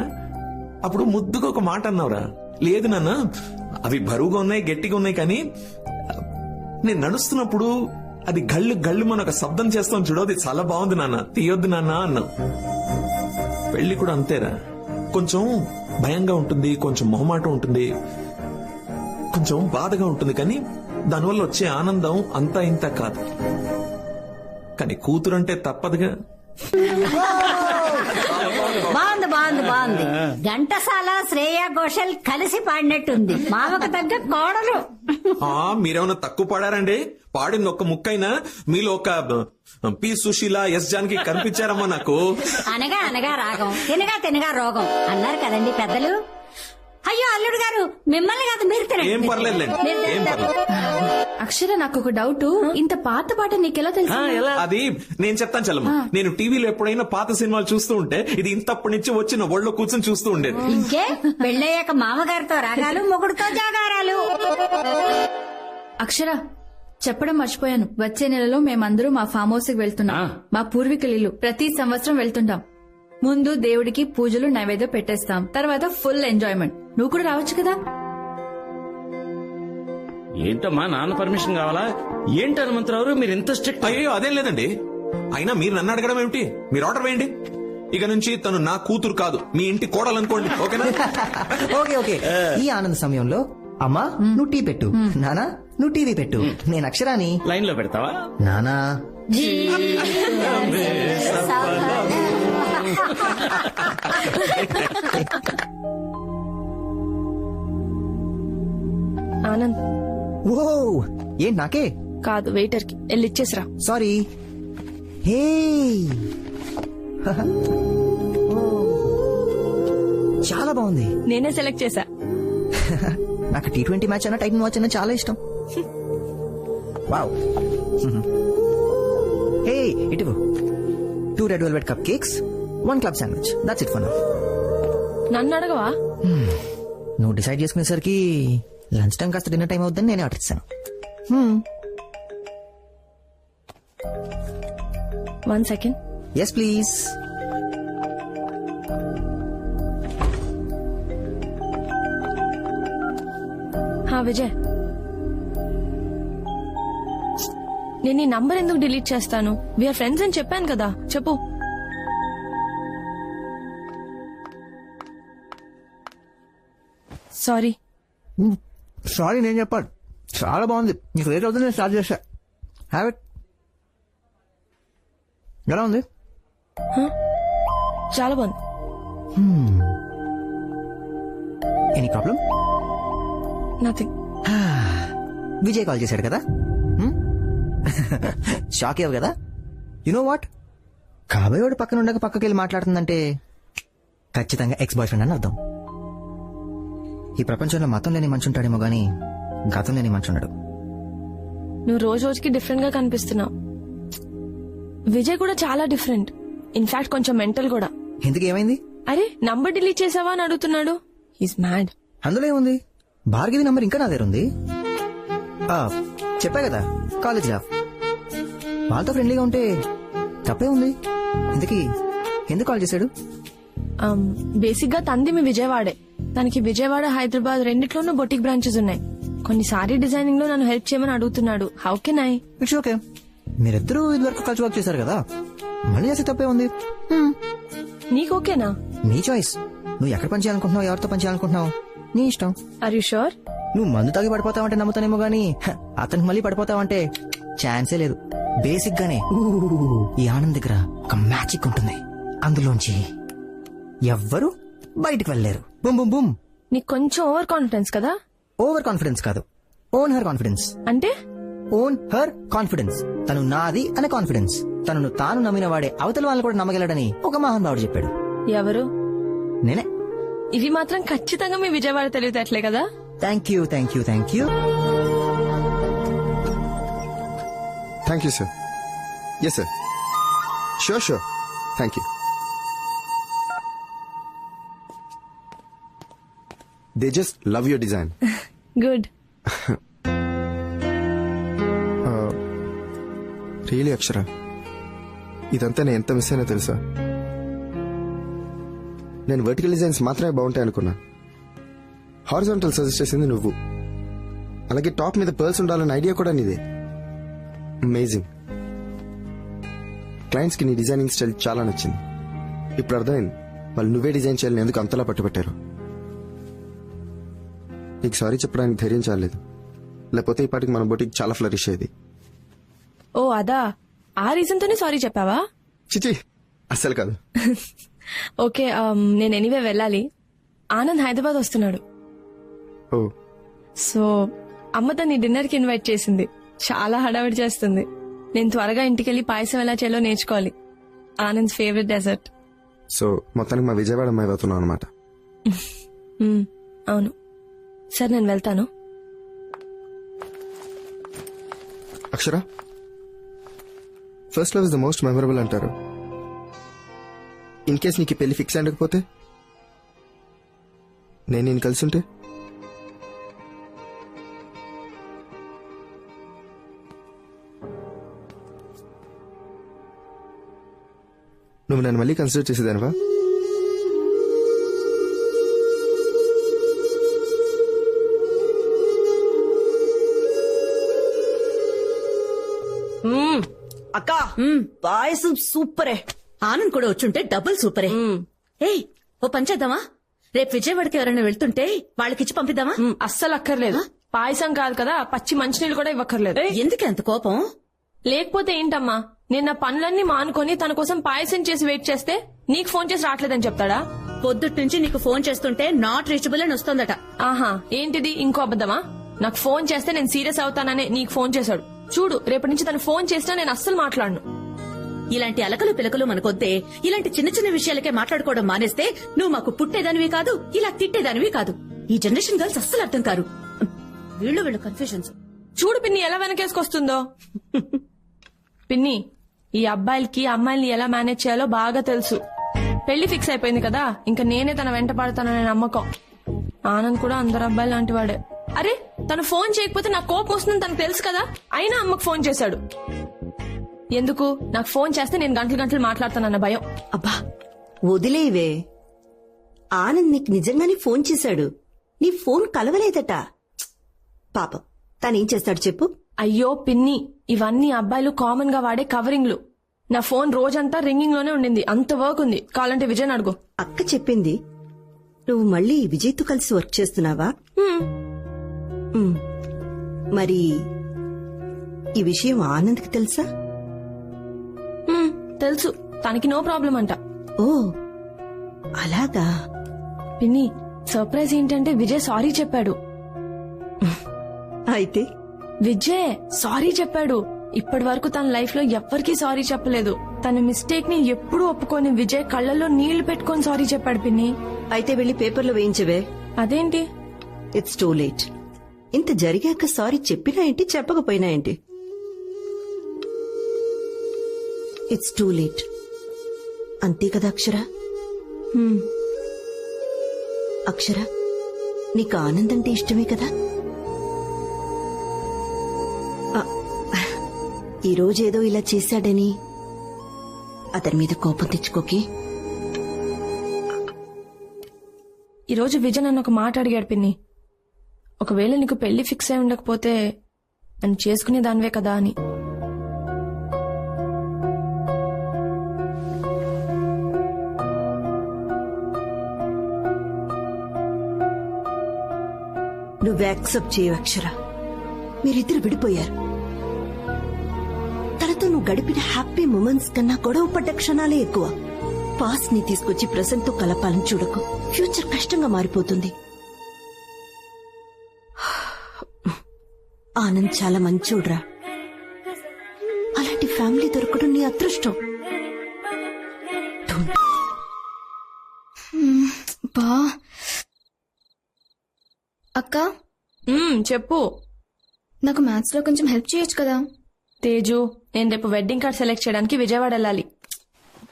అప్పుడు ముద్దుగా ఒక మాట అన్నావురా. లేదు నాన్న, అవి బరువుగా ఉన్నాయి, గట్టిగా ఉన్నాయి, కానీ నేను నడుస్తున్నప్పుడు అది గళ్ళు గళ్ళు మన ఒక శబ్దం చేస్తాం చూడు, అది చాలా బాగుంది నాన్న, తీయొద్దు నాన్న అన్నావు. పెళ్లి కూడా అంతేరా, కొంచెం భయంగా ఉంటుంది, కొంచెం మొహమాటం ఉంటుంది, కొంచెం బాధగా ఉంటుంది, కానీ దానివల్ల వచ్చే ఆనందం అంతా ఇంత కాదు. కానీ కూతురంటే తప్పదుగా. బాగుంది బాగుంది బాగుంది. ఘంటసాల శ్రేయా ఘోషల్ కలిసి పాడినట్టుంది. మామకు తగ్గ కోడలు. మీరేమన్నా తక్కువ పాడారండి? పాడింది ఒక్క ముక్కైనా మీలో ఒక పి సుశీల, ఎస్ జానకి కనిపించారమ్మా నాకు. అనగా అనగా రాగం, తినగా తినగా రోగం అన్నారు కదండి పెద్దలు. అయ్యో అల్లుడు గారు, మిమ్మల్ని కాదు మీరు తినండి. ఏం పర్లేదులేండి, ఏం పర్లేదు. అక్షర, నాకు ఒక డౌట్. ఇంత పాత పాట నీకెలా తెలుసు? అది నేను చెప్తాను చల్లమ్మ. నేను టీవీలో ఎప్పుడైనా పాత సినిమాలు చూస్తూ ఉంటే ఇది ఇంతప్పటి నుంచి వచ్చిన ఒళ్ళో కూర్చొని చూస్తూ ఉండేది. ఇంకే పెళ్ళయ్యాక మామగారితో రాగాలు, మొగుడుతో జాగారాలు. అక్షర, చెప్పడం మర్చిపోయాను. వచ్చే నెలలో మేమందరూ మా ఫామ్ హౌస్ కి వెళ్తున్నాం. మా పూర్వీకుల ఇల్లు. ప్రతి సంవత్సరం వెళ్తుంటాం. ముందు దేవుడికి పూజలు నైవేద్యం పెట్టేస్తాం, తర్వాత ఫుల్ ఎంజాయ్మెంట్. నువ్వు కూడా రావచ్చు కదా? ఏంటమ్మా, నాన్న పర్మిషన్ కావాలా? ఏంటి హనుమంతరావు మీరు ఇంత స్ట్రిక్ట్? అయ్యో అదేం లేదండి. అయినా మీరు నన్ను అడగడం ఏమిటి? మీరు ఆర్డర్ వేయండి. ఇక నుంచి తను నా కూతురు కాదు, మీ ఇంటి కోడలనుకోండి. ఓకేనా? Okay okay. ఈ ఆనంద సమయంలో అమ్మా నువ్వు టీ పెట్టు, నానా నువ్వు టీవీ పెట్టు, నేను అక్షరాని లైన్ లో పెడతావా? నానా ఆనంద్. ఓ ఏంటి నాకే కాదు, వెయిటర్ కి వెళ్ళి ఇచ్చేసిరా. సారీ. హే చాలా బాగుంది. నేనే సెలెక్ట్ చేశా. నాకు T20 మ్యాచ్ అన్న టైటన్ వాచ్ అన్న చాలా ఇష్టం. వావ్. హే ఇటు 2 red velvet cup cakes, 1 club sandwich. That's it for now. నన్ను అడగవా? నువ్వు డిసైడ్ చేసుకునేసరికి లంచ్ టైం కాస్త డిన్నర్ టైం అవుతుందని నేనే ఆర్డర్ ఇస్తాను. 1 సెకండ్. Yes please. విజయ్, నేను ఈ నంబర్ ఎందుకు డిలీట్ చేస్తాను? వీఆర్ ఫ్రెండ్స్ అని చెప్పాను కదా. చెప్పు. సారీ. సారీ నేను చెప్పాలి. చాలా బాగుంది. నీకు లేట్ అవుతుంది, నేను స్టార్ట్ చేశా. Have it. ఎలా ఉంది? చాలా బాగుంది. Any problem? Nothing. Vijay call చేశాడు కదా, షాక్ అయ్యావు కదా. యు నో వాట్, కాబోయేవాడు పక్కన ఉండక పక్కకి వెళ్ళి మాట్లాడుతుందంటే ఖచ్చితంగా ఎక్స్ బాయ్ ఫ్రెండ్ అని అర్థం. ఈ ప్రపంచంలో మతం లేని మనిషి ఉంటాడేమో గానీ గతం లేని మనిషి ఉండడు. నువ్వు రోజు రోజుకి డిఫరెంట్ గా కనిపిస్తున్నావు. విజయ్ కూడా చాలా డిఫరెంట్. ఇన్ఫాక్ట్ కొంచెం మెంటల్ కూడా. ఎందుకు ఏమైంది? అరే నంబర్ డిలీట్ చేసావా అని అడుగుతున్నాడు. He's mad. అందులో ఏముంది? భార్గవి నంబర్ ఇంకా నా దగ్గర ఉంది. చెప్పా కదా, కాలేజ్ లా వాళ్ళతో ఫ్రెండ్లీగా ఉంటే తప్పే ఉంది. ఇంతకీ ఎందుకు కాల్ చేశాడు? బేసిక్ గా తంది మీ విజయవాడే. తనకి విజయవాడ, హైదరాబాద్ రెండిట్లోనూ బొటిక్ బ్రాంచెస్ ఉన్నాయి. కొన్ని సారీ డిజైనింగ్ లో నన్ను హెల్ప్ చేయమని అడుగుతున్నాడు. How can I? It's okay. మీరిద్దరూ ఇదివరకు కలిసి వర్క్ చేశారు కదా, మళ్ళీ చేసి తప్పే ఉంది. నీకు ఓకేనా? నీ చాయిస్. నువ్వు ఎక్కడ పని చేయాలనుకుంటున్నావు, ఎవరితో పని చేయాలనుకుంటున్నావు, నీ ఇష్టం. Are you sure? నువ్వు మందు తాగి పడిపోతావంటే నమ్ముతానేమో గానీ అతనికి మళ్ళీ పడిపోతావంటే ఛాన్సే లేదు. బేసిక్ గానే ఈ ఆనంద్ దగ్గర ఒక మ్యాజిక్ ఉంటుంది. అందులోంచి ఎవ్వరు బయటికి వెళ్ళలేరు. Boom boom boom. నీకు కొంచెం ఓవర్ కాన్ఫిడెన్స్ కదా? ఓవర్ కాన్ఫిడెన్స్ కాదు, ఓన్ హర్ కాన్ఫిడెన్స్. అంటే ఓన్ హర్ కాన్ఫిడెన్స్. తను నాది అనే కాన్ఫిడెన్స్. తనను తాను నమ్మిన వాడే అవతల వాళ్ళని కూడా నమ్మగలడని ఒక మహానుభావుడు చెప్పాడు. ఎవరు? నేనే. ఇవి మాత్రం ఖచ్చితంగా మీ విజయవాడ తెలివితేటలే కదా? Thank you, thank you, thank you. Thank you sir. Yes sir, sure sure, thank you. They just love your design. Good. Really Akshara, ఇదంతా నేను ఎంత మిస్ అయినా తెలుసా? నేను వర్టికల్ డిజైన్స్ మాత్రమే బాగుంటాయి అనుకున్నా. హారిజాంటల్ సజెస్ట్ చేసింది నువ్వు. అలాగే టాప్ మీద పర్ల్స్ ఉండాలన్న ఐడియా కూడా నీదే. అమేజింగ్. క్లయింట్స్ కి నీ డిజైనింగ్ స్టైల్ చాలా నచ్చింది. ఇప్పుడు అర్థమైంది వాళ్ళు నువ్వే డిజైన్ చేయాలని ఎందుకు అంతలా పట్టుబట్టారు. నీకు సారీ చెప్పడానికి ధైర్యం చాలేదు, లేకపోతే ఈ పాటికి మన బొటికి చాలా ఫ్లరిష్ అయ్యేది. ఓ అదా, ఆ రీజన్ తోనే సారీ చెప్పావా? చిచి అస్సలు కాదు. ఓకే, నేను ఎనీవే వెళ్ళాలి. ఆనంద్ హైదరాబాద్ వస్తున్నాడు. ఓ సో అమ్మ తన్ని డిన్నర్ కి ఇన్వైట్ చేసింది. చాలా హడావిడి చేస్తుంది. నేను త్వరగా ఇంటికెళ్లి పాయసం ఎలా చేయాలో నేర్చుకోవాలి. Anand favourite dessert. సో మొత్తానికి మా విజయవాడ అమ్మాయి అవుతున్నావు అనమాట. అవును. సరే నేను వెళ్తాను. Akshara, first love is the most memorable అంటారు. ఇన్ కేస్ నీకు పెళ్లి ఫిక్స్ అయ్యకపోతే, నేను కలిసి ఉంటే నువ్వు నన్ను మళ్ళీ కన్సిడర్ చేసేదానివా? అక్క పాయసం సూపరే. ఆనంద్ కూడా వచ్చుంటే డబుల్ సూపరే. ఏయ్, ఓ పని చేద్దామా? రేపు విజయవాడకి ఎవరైనా వెళ్తుంటే వాళ్ళకిచ్చి పంపిద్దామా? అస్సలు అక్కర్లేదు. పాయసం కాదు కదా, పచ్చి మంచినీళ్ళు కూడా ఇవ్వక్కర్లేదు. ఎందుకు అంత కోపం? లేకపోతే ఏంటమ్మా, నేను నా పనులన్నీ మానుకొని తన కోసం పాయసం చేసి వెయిట్ చేస్తే నీకు ఫోన్ చేసి రావట్లేదని చెప్తాడా? పొద్దుట్ నుంచి నీకు ఫోన్ చేస్తుంటే నాట్ రీచబుల్ అని వస్తోందట. ఆహా, ఏంటిది ఇంకో అబద్దమా? నాకు ఫోన్ చేస్తే నేను సీరియస్ అవుతాననే నీకు ఫోన్ చేశాడు. చూడు, రేపటి నుంచి తను ఫోన్ చేసినా నేను అస్సలు మాట్లాడను. ఇలాంటి అలకలు పిలకలు మనకొద్దే. ఇలాంటి చిన్న చిన్న విషయాలకే మాట్లాడుకోవడం మానేస్తే నువ్వు మాకు పుట్టేదానివి కాదు, ఇలా తిట్టేదానివి కాదు. ఈ జనరేషన్ గర్ల్స్ అస్సలు అర్థం కారు. వీళ్ళు కన్ఫ్యూజన్స్. చూడు పిన్ని ఎలా వెనకేసుకొస్తుందో. పిన్ని, ఈ అబ్బాయిలకి అమ్మాయిల్ని ఎలా మేనేజ్ చేయాలో బాగా తెలుసు. పెళ్లి ఫిక్స్ అయిపోయింది కదా, ఇంకా నేనే తన వెంట పడతాననే నమ్మకం. ఆనంద్ కూడా అందరు అబ్బాయి లాంటి వాడే. అరే, తను ఫోన్ చేయకపోతే నాకు కోపం వస్తుందని తనకు తెలుసు కదా, అయినా అమ్మకు ఫోన్ చేశాడు. ఎందుకు? నాకు ఫోన్ చేస్తే నేను గంటలు గంటలు మాట్లాడతానన్న భయం. అబ్బా వదిలేవే. ఆనంద్ నీకు నిజంగానే ఫోన్ చేశాడు. నీ ఫోన్ కలవలేదట. పాపం తనేం చేస్తాడు చెప్పు. అయ్యో పిన్ని, ఇవన్నీ అబ్బాయిలు కామన్ గా వాడే కవరింగ్లు. నా ఫోన్ రోజంతా రింగింగ్ లోనే ఉండింది. అంత వర్క్ ఉంది. కావాలంటే విజయ్ అడుగు. అక్క చెప్పింది నువ్వు మళ్ళీ విజయ్తో కలిసి వర్క్ చేస్తున్నావా? మరి ఈ విషయం ఆనంద్కి తెలుసా? తెలుసు, తనకి నో ప్రాబ్లం అంట. ఓ అలాగా. పిన్ని, సర్ప్రైజ్ ఏంటంటే విజయ్ సారీ చెప్పాడు. అయితే విజయ్ సారీ చెప్పాడు. ఇప్పటి వరకు తన లైఫ్ లో ఎవ్వరికీ సారీ చెప్పలేదు. తన మిస్టేక్ ని ఎప్పుడూ ఒప్పుకొని విజయ్ కళ్ళల్లో నీళ్లు పెట్టుకొని సారీ చెప్పాడు పిన్ని. అయితే వెళ్లి పేపర్లో వేయించవే. అదేంటి? It's too late. ఇంత జరిగాక సారీ చెప్పినా ఏంటి, చెప్పకపోయినా ఏంటి? It's too late. అంతే కదా అక్షర? అక్షర, నీకు ఆనంద్ అంటే ఇష్టమే కదా? ఈ రోజేదో ఇలా చేశాడని అతని మీద కోపం తెచ్చుకోకి. ఈ రోజు విజయ్ నన్ను ఒక మాట అడిగాడు పిన్ని. ఒకవేళ నీకు పెళ్లి ఫిక్స్ అయి ఉండకపోతే నన్ను చేసుకునే దానివే కదా అని. నువ్వు యాక్సెప్ట్ చేయవు అక్షర. మీరిద్దరు విడిపోయారు. తనతో నువ్వు గడిపిన హ్యాపీ మూమెంట్స్ కన్నా గొడవ పడ్డ క్షణాలే ఎక్కువ. పాస్ట్ ని తీసుకొచ్చి ప్రెసెంట్ తో కలపాలని చూడకు. ఫ్యూచర్ కష్టంగా మారిపోతుంది. ఆనంద్ చాలా మంచోడ్రా. అలాంటి ఫ్యామిలీ దొరకడం నీ అదృష్టం. బా అక్క, చెప్పు. నాకు మ్యాథ్స్ లో కొంచెం హెల్ప్ చేయొచ్చు కదా? తేజు, నేను రేపు వెడ్డింగ్ కార్డ్ సెలెక్ట్ చేయడానికి విజయవాడ వెళ్ళాలి.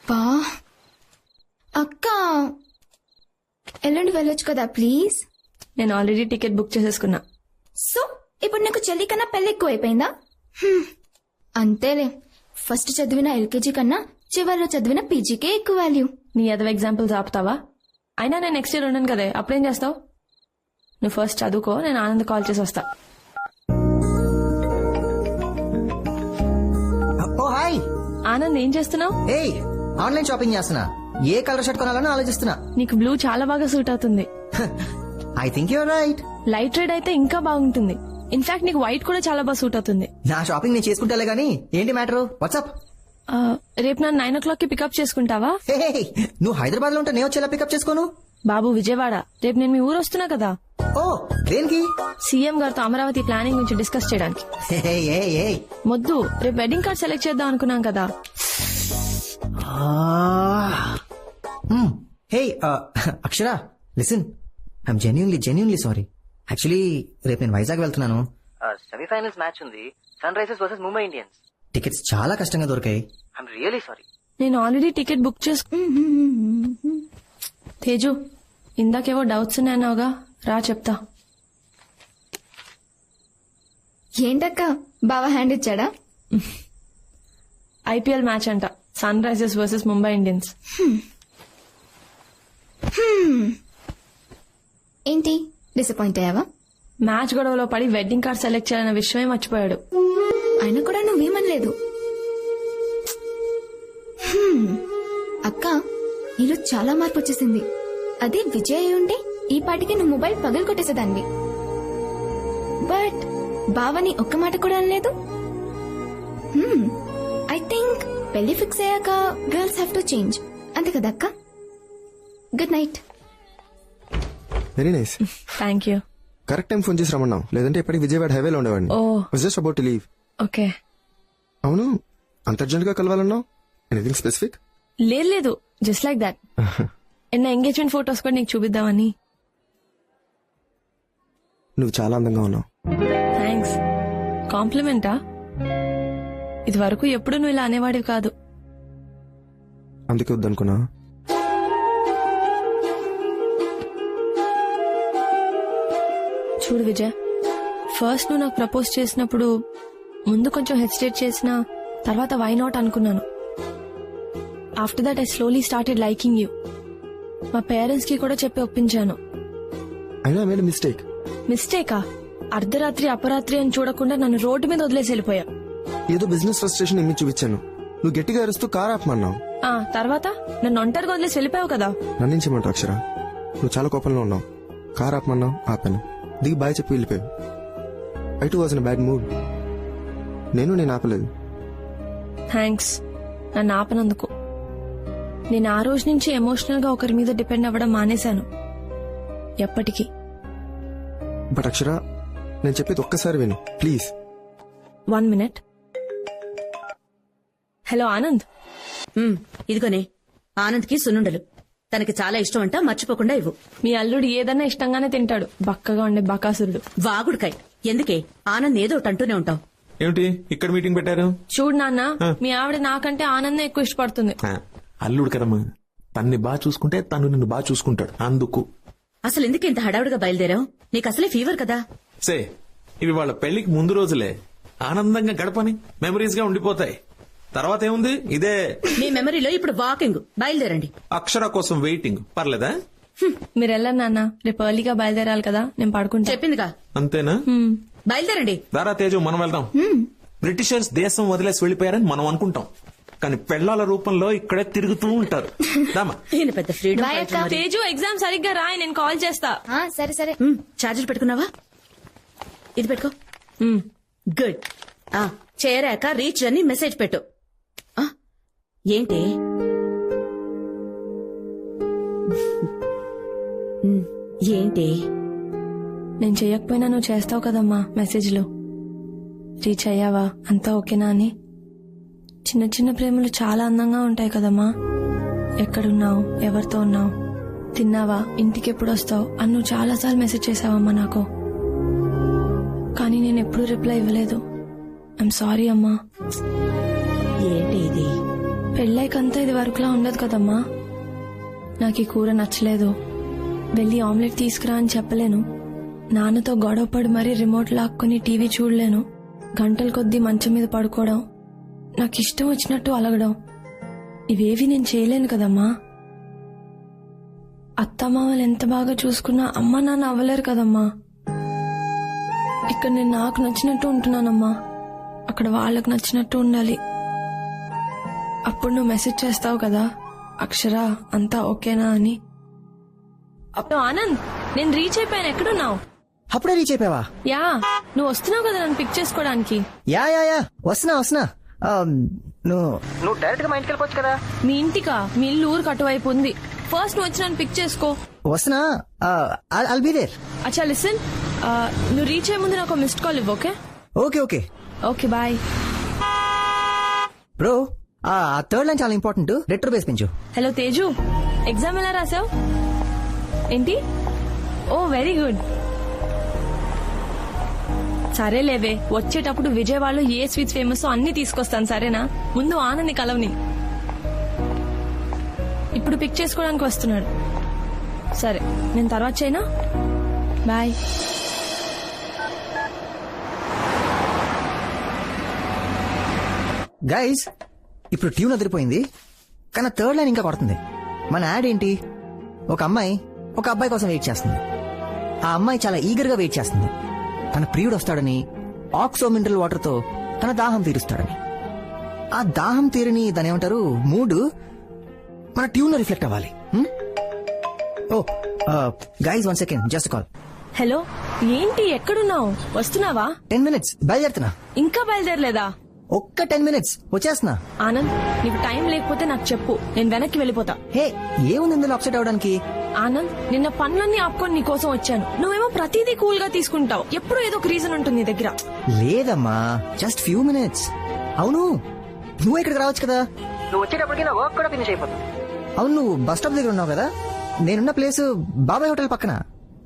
బా అక్క, ఎల్లుండి వెళ్ళొచ్చు కదా ప్లీజ్? నేను ఆల్రెడీ టికెట్ బుక్ చేసేసుకున్నా. సో ఇప్పుడు నీకు చెల్లి కన్నా పెళ్లి ఎక్కువ అయిపోయిందా? అంతేలే, ఫస్ట్ చదివిన ఎల్కేజీ కన్నా చివరిలో చదివిన పీజీకే ఎక్కువ వాల్యూ. నీ అదవ ఎగ్జాంపుల్స్ ఆపుతావా? అయినా నేను నెక్స్ట్ ఇయర్ ఉన్నాను కదే, అప్పుడేం చేస్తావు? నువ్వు ఫస్ట్ చదువుకో, నేను ఆనంద్ కాల్ చేసి వస్తా. ఓ హాయ్ ఆనంద్ ఏం చేస్తున్నావు? ఏయ్ ఆన్లైన్ షాపింగ్ చేస్తున్నా. ఏ కలర్ షర్ట్ కొనాలని ఆలోచిస్తున్నా. నీకు బ్లూ చాలా బాగా సూట్ అవుతుంది. I think you're right. Light red అయితే ఇంకా బాగుంటుంది. ఇన్ఫాక్ట్ నీకు వైట్ కూడా చాలా బాగా సూట్ అవుతుంది. నా షాపింగ్ నేను చేసుకుంటాలే గానీ ఏంటి మ్యాటర్? వాట్సాప్? రేపు నన్ను 9 o'clock కి పికప్ చేసుకుంటావా? నువ్వు హైదరాబాద్ లో ఉంటే నేను వచ్చేలా పికప్ చేసుకోను. బాబు విజయవాడ, రేపు నేను మీ ఊరు వస్తున్నా కదా. ఓ దేనికి? సీఎం గారితో అమరావతి ప్లానింగ్ గురించి డిస్కస్ చేయడానికి. మొద్దు, రేపు వెడ్డింగ్ కార్డ్ సెలెక్ట్ చేద్దాం అనుకున్నాం కదా. Hey Akshara, listen, I'm genuinely sorry. Actually రేపు నేను వైజాగ్ వెళ్తున్నాను. సెమీఫైనల్స్ మ్యాచ్ ఉంది, Sunrisers versus Mumbai Indians. Tickets చాలా కష్టంగా దొరికాయి. I'm really sorry. నేను ఆల్రెడీ టికెట్ బుక్ తేజు, ఇందాకేవో డౌట్స్ ఉన్నాయన్నావుగా, రా చెప్తా. ఏంటక్క బావ హ్యాండ్ ఇచ్చాడా? ఐపీఎల్ మ్యాచ్ అంట, Sunrisers versus Mumbai Indians. ఏంటి డిసప్పాయింట్ అయ్యావా? మ్యాచ్ గొడవలో పడి వెడ్డింగ్ కార్డ్ సెలెక్ట్ చేయాలన్న విషయమే మర్చిపోయాడు. అయినా కూడా నువ్వేమనలేదు. అక్క, నీలో చాలా మార్పు వచ్చేసింది. అదే విజయ్ అయి ఉంటే ఈ పాటికి నువ్వు మొబైల్ పగలు కొట్టేసేదాన్ని. బట్ బావని ఒక్క మాట కూడా అనలేదు. ఐ థింక్ పెళ్లి ఫిక్స్ అయ్యాక గర్ల్స్ హ్యావ్ టు చేంజ్, అంతే కదా అక్క? Good night. Very nice. Thank you. Correct time phone చేసి రమ్మన్నావు, లేదంటే ఇప్పటికి విజయవాడ హైవేలో ఉండేవాడిని. Just about to leave. Okay. అవును, అంత అర్జెంట్ గా కలవాలన్నావు? Anything specific? లేదు, జస్ట్ లైక్ దాట్. ఎన్న ఎంగేజ్మెంట్ ఫొటోస్ కూడా నీకు చూపిద్దామని. నువ్వు చాలా అందంగా ఉన్నావు. థ్యాంక్స్. కాంప్లిమెంటా? ఇది వరకు ఎప్పుడు నువ్వు ఇలా అనేవాడివి కాదు. అందుకే వద్దనుకున్నా. చూడు విజయ్, ఫస్ట్ నువ్వు నాకు ప్రపోజ్ చేసినప్పుడు ముందు కొంచెం హెసిటేట్ చేసినా తర్వాత వై నాట్ అనుకున్నాను. After that I slowly started liking you. మా పేరెంట్స్ కి కూడా చెప్పి ఒప్పించాను. అయినా మేడ్ మిస్టేక్. మిస్టేకా? అర్ధరాత్రి అపరాత్రి అని చూడకుండా నన్ను రోడ్డు మీద వదిలేసి వెళ్ళిపోయా. ఏదో బిజినెస్ ఫ్రస్ట్రేషన్ ఇమ్మి చూపించాను. నువ్వు గట్టిగా అరుస్తూ కార్ ఆపమన్నావు. తర్వాత నన్ను ఒంటరిగా వదిలేసి వెళ్ళిపోయావు కదా. నన్నించమంటావు అక్షర? నువ్వు చాలా కోపంలో ఉన్నావు. కార్ ఆపమన్నావు, ఆపాను. దిగి బాయ్ చెప్పి వెళ్ళిపోయావు. I two was in bad mood. నేను ఆపలేదు. థ్యాంక్స్ నన్ను ఆపనందుకు. నేను ఆ రోజు నుంచి ఎమోషనల్ గా ఒకరి మీద డిపెండ్ అవ్వడం మానేశాను. ఎప్పటికీ. బట్ అక్షర, నేను చెప్పేది ఒక్కసారి విను ప్లీజ్. 1 minute. హలో ఆనంద్. ఇదిగోనే ఆనంద్ కి సున్నుండలు తనకి చాలా ఇష్టం అంట, మర్చిపోకుండా ఇవ్వు. మీ అల్లుడు ఏదన్నా ఇష్టంగానే తింటాడు, బక్కగా ఉండే బకాసురుడు. వాగుడుకాయ్. ఎందుకే ఆనంద్ ఏదో ఒకటి అంటూనే ఉంటావు. ఏమిటి ఇక్కడ మీటింగ్ పెట్టారు? చూడు నాన్న, మీ ఆవిడ నాకంటే ఆనందం ఎక్కువ ఇష్టపడుతుంది. అల్లుడు కదమ్మా, తన్ని బాగా చూసుకుంటే తను నిన్ను బాగా చూసుకుంటాడు, అందుకు. అసలు ఎందుకు ఇంత హడావుడిగా బయలుదేరావు? నీకు అసలే ఫీవర్ కదా. సే, ఇవి వాళ్ళ పెళ్లికి ముందు రోజులే. ఆనందంగా గడపని మెమరీస్ గా ఉండిపోతాయి. తర్వాత ఏముంది, ఇదే మీ మెమరీలో ఇప్పుడు వాకింగ్. బయలుదేరండి. అక్షర కోసం వెయిటింగ్. పర్లేదా? మీరు వెళ్ళరు నాన్న, రేపు ఎర్లీగా బయలుదేరాలి కదా, నేను పడుకుంటా. చెప్పిందిగా. అంతేనా? బయలుదేరండి. దారా తేజు, మనం వెళ్దాం. బ్రిటిషర్స్ దేశం వదిలేసి వెళ్లిపోయారని మనం అనుకుంటాం, కానీ పెళ్లాల రూపంలో ఇక్కడే తిరుగుతూ ఉంటారు. ఈయన పెద్ద ఫ్రీడమ్. తేజు, ఎగ్జామ్ సరిగ్గా రాయి, నేను కాల్ చేస్తా. సరే సరే. ఛార్జర్ పెట్టుకున్నావా? ఇది పెట్టుకో. గుడ్. చేరాక రీచ్ అని మెసేజ్ పెట్టు. ఏంటి ఏంటి నేను చెయ్యకపోయినా నువ్వు చేస్తావు కదమ్మా మెసేజ్లు. రీచ్ అయ్యావా, అంతా ఓకేనా అని. చిన్న చిన్న ప్రేమలు చాలా అందంగా ఉంటాయి కదమ్మా. ఎక్కడున్నావు, ఎవరితో ఉన్నావు, తిన్నావా, ఇంటికి ఎప్పుడు వస్తావు అని నువ్వు చాలాసార్లు మెసేజ్ చేసావమ్మా నాకు. కానీ నేను ఎప్పుడూ రిప్లై ఇవ్వలేదు. ఐఎమ్ సారీ అమ్మా. ఏంటి ఇది? పెళ్ళైకంతా ఇది వరకులా ఉండదు కదమ్మా. నాకు ఈ కూర నచ్చలేదు, వెళ్ళి ఆమ్లెట్ తీసుకురా అని చెప్పలేను. నాన్నతో గొడవపడి మరీ రిమోట్ లాక్కుని టీవీ చూడలేను. గంటల కొద్దీ మంచం మీద పడుకోవడం, నాకు ఇష్టం వచ్చినట్టు అలగడం, ఇవేవి నేను చేయలేను కదమ్మా. అత్తమామలు ఎంత బాగా చూసుకున్నా అమ్మ నాన్న అవ్వలేరు కదమ్మా. ఇక్కడ నేను నాకు నచ్చినట్టు ఉంటున్నానమ్మా, అక్కడ వాళ్ళకు నచ్చినట్టు ఉండాలి. అప్పుడు నువ్వు మెసేజ్ చేస్తావు కదా, అక్షర అంతా ఓకేనా అని. అప్పుడు ఆనంద్, నేను రీచ్ అయిపోయాను. ఎక్కడున్నావు? అప్పుడే రీచ్ అయిపోయావా? యా, నువ్వు వస్తున్నావు కదా నన్ను పిక్ చేసుకోవడానికి. యా వస్తున్నా. నువ్వు డైరెక్ట్ గా మా ఇంటికి వెళ్ళిపోవచ్చు కదా. మీ ఇంటికా? మీ ఇల్లు ఊరికి అటువైపు ఉంది. ఫస్ట్ నువ్వు వచ్చి నన్ను పిక్ చేసుకో. వస్తున్నా. I'll be there. అచ్చా లిసన్, నువ్వు రీచ్ అయ్యే ముందు నాకు మిస్డ్ కాల్ ఇవ్వు. Okay? Okay okay bye. Bro, ఆ థర్డ్ లైన్ చాలా ఇంపార్టెంట్. రెట్రో బేస్ పెంచు. హలో తేజు, ఎగ్జామ్ ఎలా రాసావు? ఏంటి? Oh very good. సరే లేవే, వచ్చేటప్పుడు విజయవాడలో ఏ స్వీట్స్ ఫేమస్ అన్ని తీసుకొస్తాను, సరేనా? ముందు ఆనంద్ని కలవని. ఇప్పుడు పిక్ చేసుకోవడానికి వస్తున్నాడు. సరే, నేను తర్వాత చేయనా? బాయ్. గైస్, ఇప్పుడు ట్యూన్ అదిరిపోయింది, కానీ థర్డ్ లైన్ ఇంకా కొడుతుంది. మన యాడ్ ఏంటి? ఒక అమ్మాయి ఒక అబ్బాయి కోసం వెయిట్ చేస్తుంది. ఆ అమ్మాయి చాలా ఈగర్ గా వెయిట్ చేస్తుంది. తన ప్రియుడు వస్తాడని, ఆక్సో మినరల్ వాటర్ తో తన దాహం తీరుస్తాడని. ఆ దాహం తీరని దాని ఏమంటారు, మూడ్ మన ట్యూన్ లో రిఫ్లెక్ట్ అవ్వాలి. Oh guys, 1 second, just call. Hello, ఏంటి ఎక్కడున్నావు? వస్తున్నావా? 10 minutes బయలుదేరుతున్నా. ఇంకా బయలుదేరలేదా? ఒక్క 10 minutes వచ్చేస్తున్నా. ఆనంద్, నీకు టైం లేకపోతే నాకు చెప్పు, నేను వెనక్కి వెళ్ళిపోతా. హే, ఏముంది ఇందులో అప్సెట్ అవడానికి? ఆనంద్, నిన్న పనులన్నీ ఆపుకొని నీ కోసం వచ్చాను. నువ్వేమో ప్రతిదీ కూల్ గా తీసుకుంటావు. ఎప్పుడు ఏదో ఒక రీజన్ ఉంటుంది నీ దగ్గర. లేదమ్మా, జస్ట్ ఫ్యూ మినిట్స్. అవును, నువ్వు ఇక్కడికి రావచ్చు కదా. నువ్వు వచ్చేటప్పటికి నా వర్క్ కూడా ఫినిష్ అయిపోతుంది. అవును, నువ్వు బస్ స్టాప్ దగ్గర ఉన్నావు కదా. నేనున్న ప్లేస్ బాబాయ్ హోటల్ పక్కన,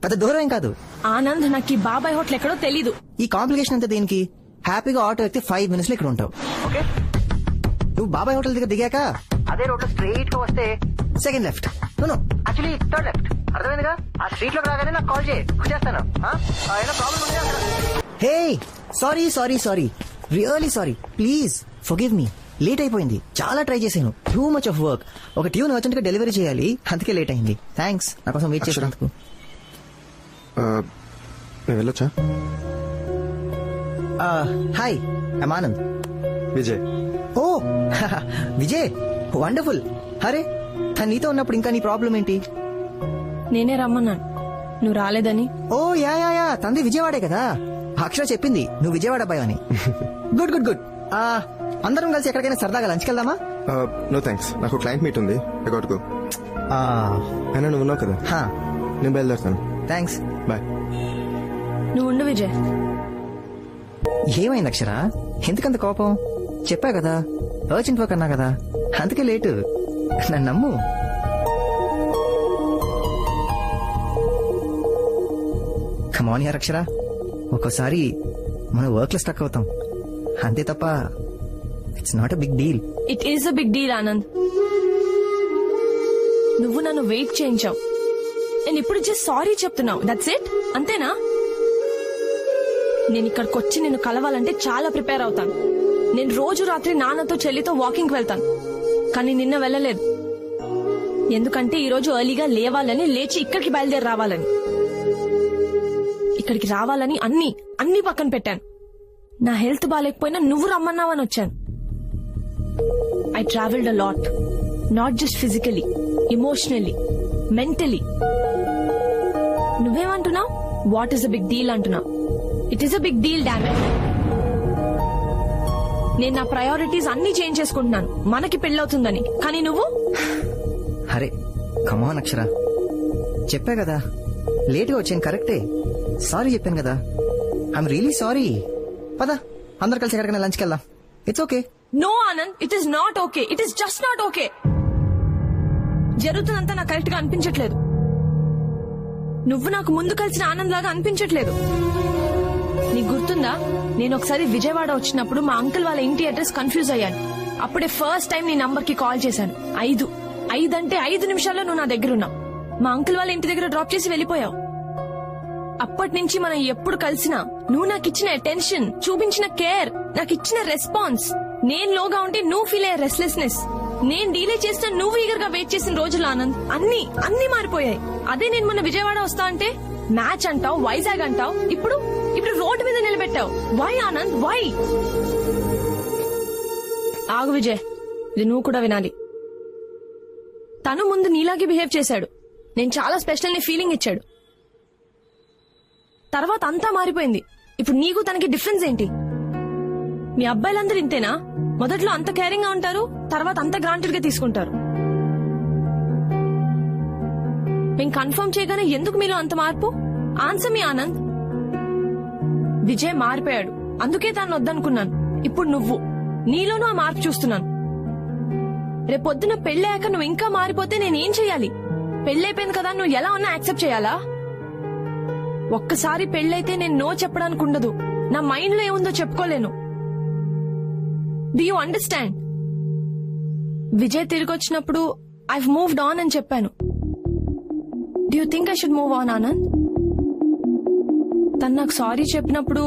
పెద్ద దూరం ఏం కాదు. ఆనంద్, నాకు ఈ బాబాయ్ హోటల్ ఎక్కడో తెలీదు. ఈ కాంప్లికేషన్ అంతా దేనికి? హ్యాపీగా ఆటో ఎక్కితే 5 minutes లో ఇక్కడ ఉంటావు. ఓకే, నువ్వు బాబాయ్ హోటల్ దగ్గర దిగాక అదే రోడ్ లో స్ట్రైట్ గా వస్తే second left. No actually third left. అర్థమైందిగా? ఆ స్ట్రీట్ లోకి రాగానే నాకు కాల్ చేయి, వచ్చేస్తాను. Hey, sorry, really sorry. Please forgive me. Late అయిపోయింది, చాలా ట్రై చేశాను. Too much of work. ఒక ట్యూన్ అర్జెంట్ గా డెలివరీ చేయాలి, అందుకే లేట్ అయింది. థ్యాంక్స్ నా కోసం వెయిట్ చేసినందుకు. నేను వెళ్ళొచ్చా? Hi, I'm Anand. Vijay. Oh Vijay, wonderful. అరే, తను నీతో ఉన్నప్పుడు ఇంకా నీ ప్రాబ్లం ఏంటి? నేనే రమ్మన్నాను, నువ్వు రాలేదని. ఓ యా, తంది విజయవాడే కదా. అక్షర చెప్పింది నువ్వు విజయవాడ అబ్బాయి అని. గుడ్. అందరం కలిసి ఎక్కడికైనా సరదాగా లంచ్కి వెళ్దామా? నో థ్యాంక్స్, నాకు క్లయింట్ మీట్ ఉంది. అయినా నువ్వు ఉన్నావు కదా, నేను బయలుదేరుతాను. Thanks, bye. నువ్వు ఉండు విజయ్. ఏమైంది అక్షర, ఎందుకంత కోపం? చెప్పా కదా, అర్జెంట్ వర్క్ అన్నా కదా, అందుకే లేటు. నన్ను నమ్ము. కమాన్ యార్ అక్షర, ఒక్కోసారి మనం వర్క్ లో స్టక్ అవుతాం, అంతే తప్ప it's not a big deal. It is a big deal Anand. నువ్వు నన్ను వెయిట్ చేయించావు, నేను ఇప్పుడు జస్ట్ సారీ చెప్తున్నావు, దట్స్ ఇట్. అంతేనా? నేను ఇక్కడికి వచ్చి నిన్ను కలవాలంటే చాలా ప్రిపేర్ అవుతాను. నేను రోజు రాత్రి నాన్నతో చెల్లితో వాకింగ్ వెళ్తాను, కానీ నిన్న వెళ్ళలేదు. ఎందుకంటే ఈ రోజు ఎర్లీగా లేవాలని, లేచి ఇక్కడికి బయలుదేరి రావాలని. ఇక్కడికి రావాలని అన్ని పక్కన పెట్టాను. నా హెల్త్ బాగాలేకపోయినా నువ్వు రమ్మన్నావని వచ్చాను. I travelled a lot, not just physically, emotionally, mentally. నువ్వేమంటున్నావు? What is a big deal అంటున్నావు. It is a big deal, damn it. నేను నా ప్రయారిటీస్ అన్ని చేంజ్ చేసుకుంటున్నాను మనకి పెళ్ళవుతుందని, కానీ నువ్వు. అరే కమాన్ అక్షర, చెప్పా కదా లేటుగా వచ్చాను, కరెక్టే. సారీ చెప్పాను కదా, ఐఎమ్ రియలీ సారీ. పద అందరు కలిసి ఎక్కడికైనా లంచ్కి వెళ్దాం. It's okay. No Anand, it is not okay. It is just not okay. జరుగుతుందంతా నాకు కరెక్ట్ గా అనిపించట్లేదు. నువ్వు నాకు ముందు కలిసిన ఆనంద్ లాగా అనిపించట్లేదు. నీకు గుర్తుందా, నేను ఒకసారి విజయవాడ వచ్చినప్పుడు మా అంకుల్ వాళ్ళ ఇంటి అడ్రస్ కన్ఫ్యూజ్ అయ్యాను. అప్పుడే ఫస్ట్ టైం నీ నంబర్ కి కాల్ చేశాను. 5 అంటే 5 నిమిషాల్లో నువ్వు నా దగ్గర ఉన్నావు. మా అంకుల్ వాళ్ళ ఇంటి దగ్గర డ్రాప్ చేసి వెళ్ళిపోయావు. అప్పటి నుంచి మనం ఎప్పుడు కలిసినా నువ్వు నాకు ఇచ్చిన అటెన్షన్, చూపించిన కేర్, నాకు ఇచ్చిన రెస్పాన్స్, నేను లోగా ఉంటే నువ్వు ఫీల్ అయ్యే రెస్ట్లెస్నెస్ నేను డీలే చేస్తే నువ్వు ఈగర్ గా వెయిట్ చేసిన రోజులు ఆనంద్ అన్ని మారిపోయాయి. అదే నేను మొన్న విజయవాడ వస్తా అంటే మ్యాచ్ అంటావు, వైజాగ్ అంటావు, ఇప్పుడు రోడ్డు మీద నిలబెట్టావు. Why Anand, why? ఆగు విజయ్, ఇది నువ్వు కూడా వినాలి. తను ముందు నీలాగే బిహేవ్ చేశాడు. నేను చాలా స్పెషల్ ని ఫీలింగ్ ఇచ్చాడు. తర్వాత అంతా మారిపోయింది. ఇప్పుడు నీకు తనకి డిఫరెన్స్ ఏంటి? మీ అబ్బాయిలందరూ ఇంతేనా? మొదట్లో అంత కేరింగ్ గా ఉంటారు, తర్వాత అంత గ్రాంటెడ్ గా తీసుకుంటారు. మేము కన్ఫర్మ్ చేయగానే ఎందుకు మీలో అంత మార్పు? ఆన్సర్ మీ ఆనంద్. విజయ్ మారిపోయాడు, అందుకే తను వద్దనుకున్నాను. ఇప్పుడు నువ్వు నీలోనూ ఆ మార్పు చూస్తున్నాను. రేపొద్దున పెళ్ళయ్యాక నువ్వు ఇంకా మారిపోతే నేనేం చెయ్యాలి? పెళ్ళైపోయింది కదా, నువ్వు ఎలా ఉన్నా యాక్సెప్ట్ చేయాలా? ఒక్కసారి పెళ్ళైతే నేను నో చెప్పడానికి ఉండదు. నా మైండ్ లో ఏముందో చెప్పుకోలేను. Do you understand? విజయ్ తిరిగి వచ్చినప్పుడు ఐవ్ మూవ్డ్ ఆన్ అని చెప్పాను. Do you think I should move on Anand? తను నాకు సారీ చెప్పినప్పుడు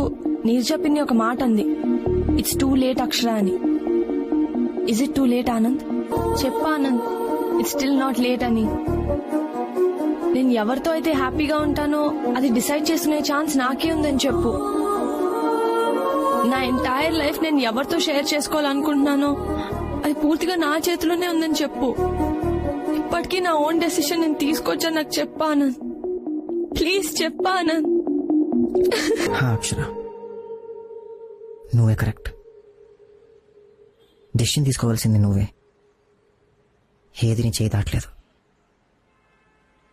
నీర్జా పిన్ని ఒక మాట అంది, ఇట్స్ టూ లేట్ అక్షర అని. Is it too late Anand? చెప్పా Anand, it's still not late అని. నేను ఎవరితో అయితే హ్యాపీగా ఉంటానో అది డిసైడ్ చేసుకునే ఛాన్స్ నాకే ఉందని చెప్పు. నా ఎంటైర్ లైఫ్ నేను ఎవరితో షేర్ చేసుకోవాలనుకుంటున్నానో అది పూర్తిగా నా చేతిలోనే ఉందని చెప్పు. ఇప్పటికీ నా ఓన్ డెసిషన్ నేను తీసుకోవచ్చని నాకు చెప్పా ఆనంద్. ప్లీజ్ చెప్పా ఆనంద్. అక్షర, నువ్వే కరెక్ట్. డెసిషన్ తీసుకోవాల్సింది నువ్వే. ఏది నీ చేయి దాటలేదు.